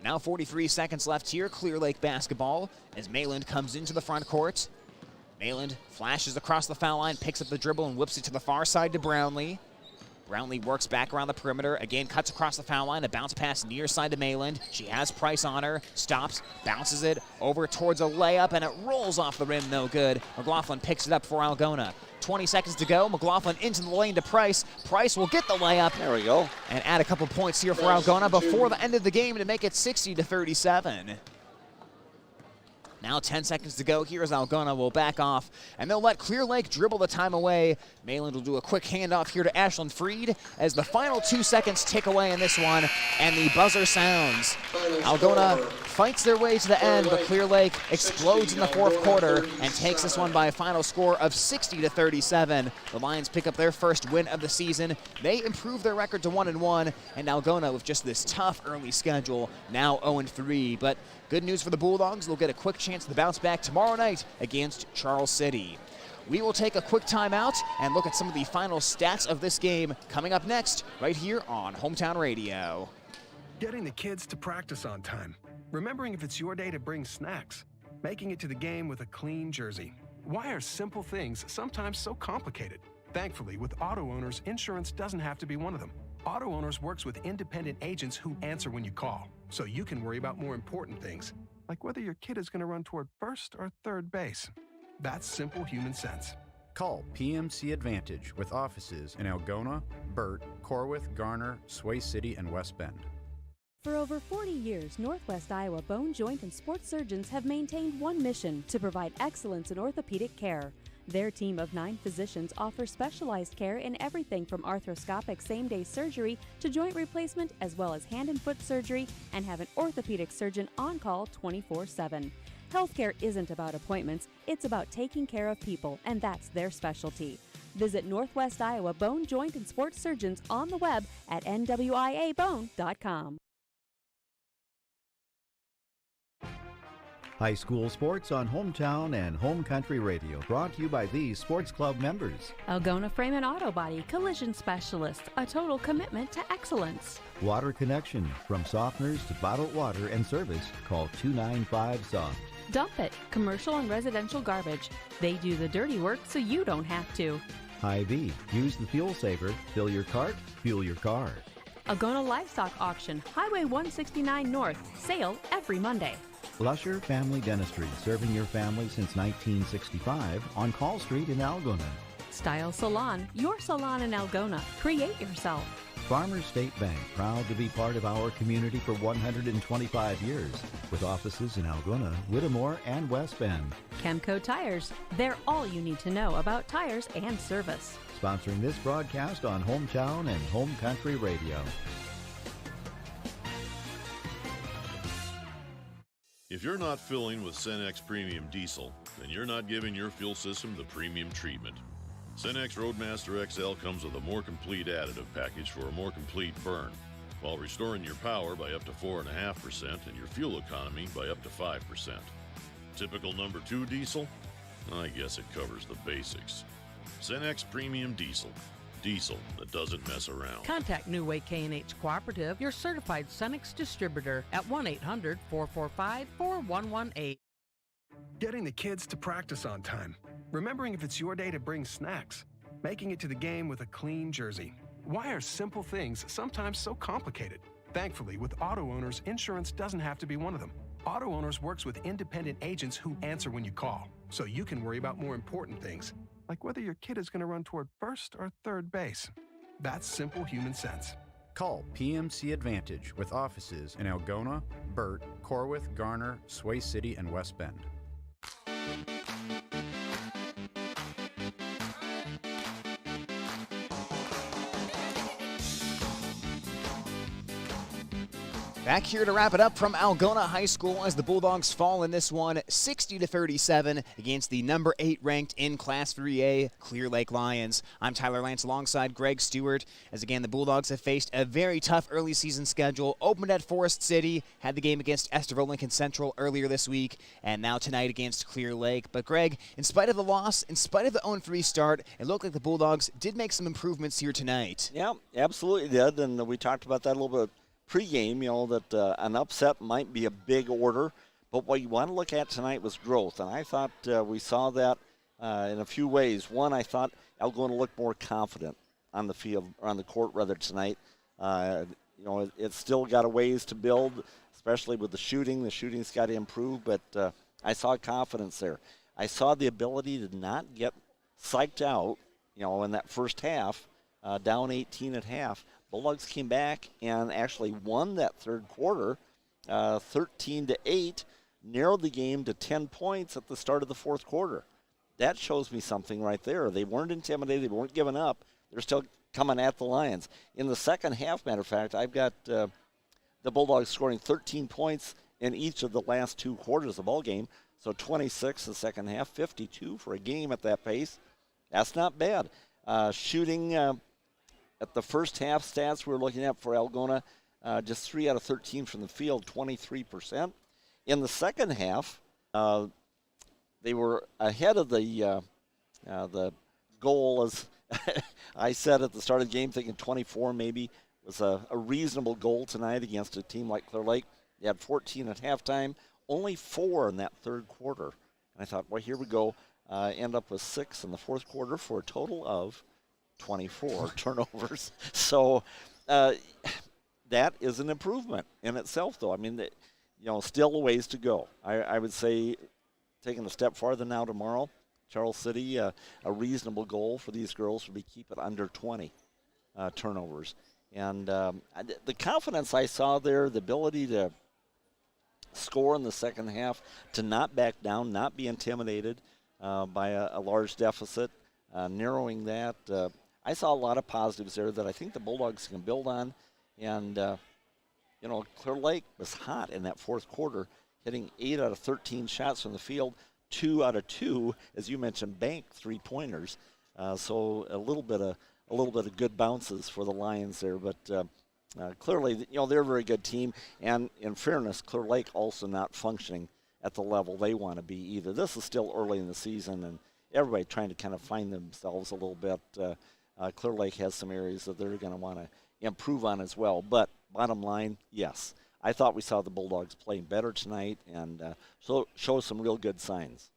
Now 43 seconds left here. Clear Lake basketball as Mayland comes into the front court. Mayland flashes across the foul line, picks up the dribble and whips it to the far side to Brownlee. Brownlee works back around the perimeter, again cuts across the foul line, a bounce pass near side to Mayland. She has Price on her, stops, bounces it over towards a layup, and it rolls off the rim, no good. McLaughlin picks it up for Algona. 20 seconds to go, McLaughlin into the lane to Price. Price will get the layup. There we go. And add a couple points here for Algona before the end of the game to make it 60-37. Now 10 seconds to go here as Algona will back off, and they'll let Clear Lake dribble the time away. Mayland will do a quick handoff here to Ashlyn Freed as the final 2 seconds tick away in this one, and the buzzer sounds. Algona fights their way to the end, but Clear Lake explodes in the fourth quarter and takes this one by a final score of 60-37. The Lions pick up their first win of the season. They improve their record to 1-1, and Algona, with just this tough early schedule, now 0-3. But good news for the Bulldogs, they'll get a quick chance to bounce back tomorrow night against Charles City. We will take a quick timeout and look at some of the final stats of this game coming up next right here on Hometown Radio. Getting the kids to practice on time. Remembering if it's your day to bring snacks. Making it to the game with a clean jersey. Why are simple things sometimes so complicated? Thankfully, with auto owners, insurance doesn't have to be one of them. Auto Owners works with independent agents who answer when you call, so you can worry about more important things, like whether your kid is going to run toward first or third base. That's simple human sense. Call PMC Advantage with offices in Algona, Burt, Corwith, Garner, Sway City, and West Bend. For over 40 years, Northwest Iowa bone, joint, and sports surgeons have maintained one mission: to provide excellence in orthopedic care. Their team of 9 physicians offers specialized care in everything from arthroscopic same-day surgery to joint replacement, as well as hand and foot surgery, and have an orthopedic surgeon on call 24/7. Healthcare isn't about appointments, it's about taking care of people, and that's their specialty. Visit Northwest Iowa Bone, Joint, and Sports Surgeons on the web at nwiabone.com. High school sports on Hometown and Home Country Radio, brought to you by these sports club members. Algona Frame and Auto Body Collision Specialist, a total commitment to excellence. Water Connection, from softeners to bottled water and service, call 295-SOFT. Dump It, commercial and residential garbage. They do the dirty work so you don't have to. Hy-Vee, use the fuel saver, fill your cart, fuel your car. Algona Livestock Auction, Highway 169 North, sale every Monday. Lusher Family Dentistry, serving your family since 1965 on Call Street in Algona. Style Salon, your salon in Algona. Create yourself. Farmers State Bank, proud to be part of our community for 125 years, with offices in Algona, Whittemore, and West Bend. Chemco Tires. They're all you need to know about tires and service. Sponsoring this broadcast on Hometown and Home Country Radio. If you're not filling with Cenex Premium Diesel, then you're not giving your fuel system the premium treatment. Cenex Roadmaster XL comes with a more complete additive package for a more complete burn, while restoring your power by up to 4.5% and your fuel economy by up to 5%. Typical number 2 diesel? I guess it covers the basics. Cenex Premium Diesel. Diesel that doesn't mess around. Contact New Way K&H Cooperative, your certified Cenex distributor, at 1-800-445-4118. Getting the kids to practice on time. Remembering if it's your day to bring snacks. Making it to the game with a clean jersey. Why are simple things sometimes so complicated? Thankfully, with auto owners, insurance doesn't have to be one of them. Auto Owners works with independent agents who answer when you call, so you can worry about more important things, like whether your kid is going to run toward first or third base. That's simple human sense. Call PMC Advantage with offices in Algona, Burt, Corwith, Garner, Sway City, and West Bend. Back here to wrap it up from Algona High School as the Bulldogs fall in this one 60-37 against the number 8 ranked in Class 3A Clear Lake Lions. I'm Tyler Lance alongside Greg Stewart as again the Bulldogs have faced a very tough early season schedule. Opened at Forest City, had the game against Esterville Lincoln Central earlier this week, and now tonight against Clear Lake. But Greg, in spite of the loss, in spite of the 0-3 start, it looked like the Bulldogs did make some improvements here tonight. Yeah, absolutely did, and we talked about that a little bit pre-game, that an upset might be a big order, but what you want to look at tonight was growth, and I thought we saw that in a few ways. One, I thought Algona looked more confident on the field, or on the court rather, tonight. It's still got a ways to build, especially with the shooting. The shooting's got to improve, but I saw confidence there. I saw the ability to not get psyched out, in that first half, down 18 at half. Bulldogs came back and actually won that third quarter, 13-8, narrowed the game to 10 points at the start of the fourth quarter. That shows me something right there. They weren't intimidated. They weren't giving up. They're still coming at the Lions. In the second half, matter of fact, I've got the Bulldogs scoring 13 points in each of the last 2 quarters of the ball game. So 26 the second half, 52 for a game at that pace. That's not bad. Shooting at the first half stats we were looking at for Algona, just 3 out of 13 from the field, 23%. In the second half, they were ahead of the goal, as I said at the start of the game, thinking 24 maybe was a reasonable goal tonight against a team like Clear Lake. They had 14 at halftime, only 4 in that third quarter. And I thought, well, here we go. End up with 6 in the fourth quarter for a total of 24 turnovers. So that is an improvement in itself, though. I mean, still a ways to go. I would say taking a step farther now tomorrow, Charles City, a reasonable goal for these girls would be keep it under 20 turnovers. And the confidence I saw there, the ability to score in the second half, to not back down, not be intimidated by a large deficit, narrowing that. I saw a lot of positives there that I think the Bulldogs can build on. And, Clear Lake was hot in that fourth quarter, hitting 8 out of 13 shots from the field, 2 out of 2, as you mentioned, banked 3-pointers. So a little bit of good bounces for the Lions there. But clearly, they're a very good team. And in fairness, Clear Lake also not functioning at the level they want to be either. This is still early in the season, and everybody trying to kind of find themselves a little bit. Clear Lake has some areas that they're going to want to improve on as well. But bottom line, yes, I thought we saw the Bulldogs playing better tonight and show some real good signs.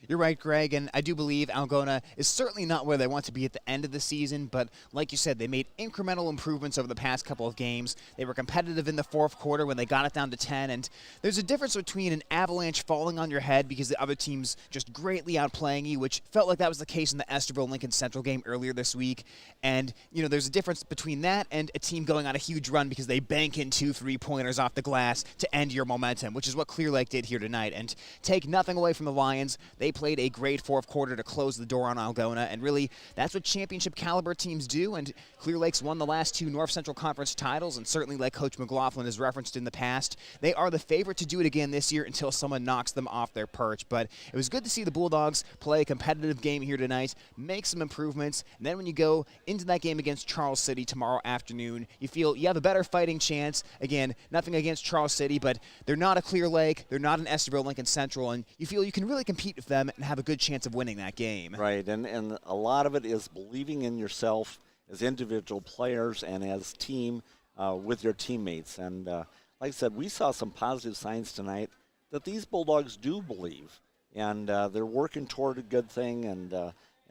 You're right, Greg, and I do believe Algona is certainly not where they want to be at the end of the season, but like you said, they made incremental improvements over the past couple of games. They were competitive in the fourth quarter when they got it down to 10, and there's a difference between an avalanche falling on your head because the other team's just greatly outplaying you, which felt like that was the case in the Esterville-Lincoln Central game earlier this week, and, there's a difference between that and a team going on a huge run because they bank in 2 3-pointers off the glass to end your momentum, which is what Clear Lake did here tonight, and take nothing away from the Lions. They played a great fourth quarter to close the door on Algona, and really, that's what championship caliber teams do, and Clear Lake's won the last 2 North Central Conference titles, and certainly like Coach McLaughlin has referenced in the past, they are the favorite to do it again this year until someone knocks them off their perch. But it was good to see the Bulldogs play a competitive game here tonight, make some improvements, and then when you go into that game against Charles City tomorrow afternoon, you feel you have a better fighting chance. Again, nothing against Charles City, but they're not a Clear Lake, they're not an Esterville-Lincoln Central, and you feel you can really compete with them and have a good chance of winning that game. Right, and a lot of it is believing in yourself as individual players and as team with your teammates. And like I said, we saw some positive signs tonight that these Bulldogs do believe, and they're working toward a good thing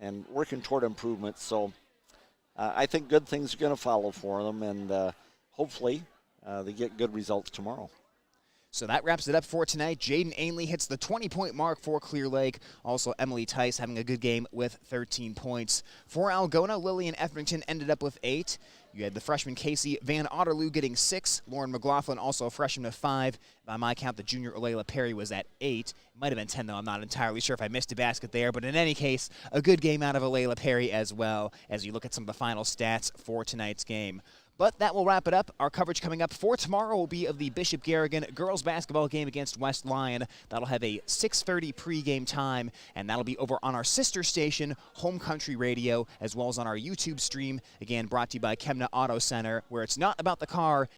and working toward improvement. So I think good things are going to follow for them, and hopefully they get good results tomorrow. So that wraps it up for tonight. Jaden Ainley hits the 20-point mark for Clear Lake. Also, Emily Tice having a good game with 13 points. For Algona, Lillian Etherington ended up with 8. You had the freshman Casey Van Otterloo getting 6. Lauren McLaughlin, also a freshman, with 5. By my count, the junior Olayla Perry was at 8. It might have been 10, though. I'm not entirely sure if I missed a basket there. But in any case, a good game out of Olayla Perry as well as you look at some of the final stats for tonight's game. But that will wrap it up. Our coverage coming up for tomorrow will be of the Bishop Garrigan girls basketball game against West Lyon. That'll have a 6:30 pregame time, and that'll be over on our sister station, Home Country Radio, as well as on our YouTube stream, again brought to you by Kemna Auto Center, where it's not about the car,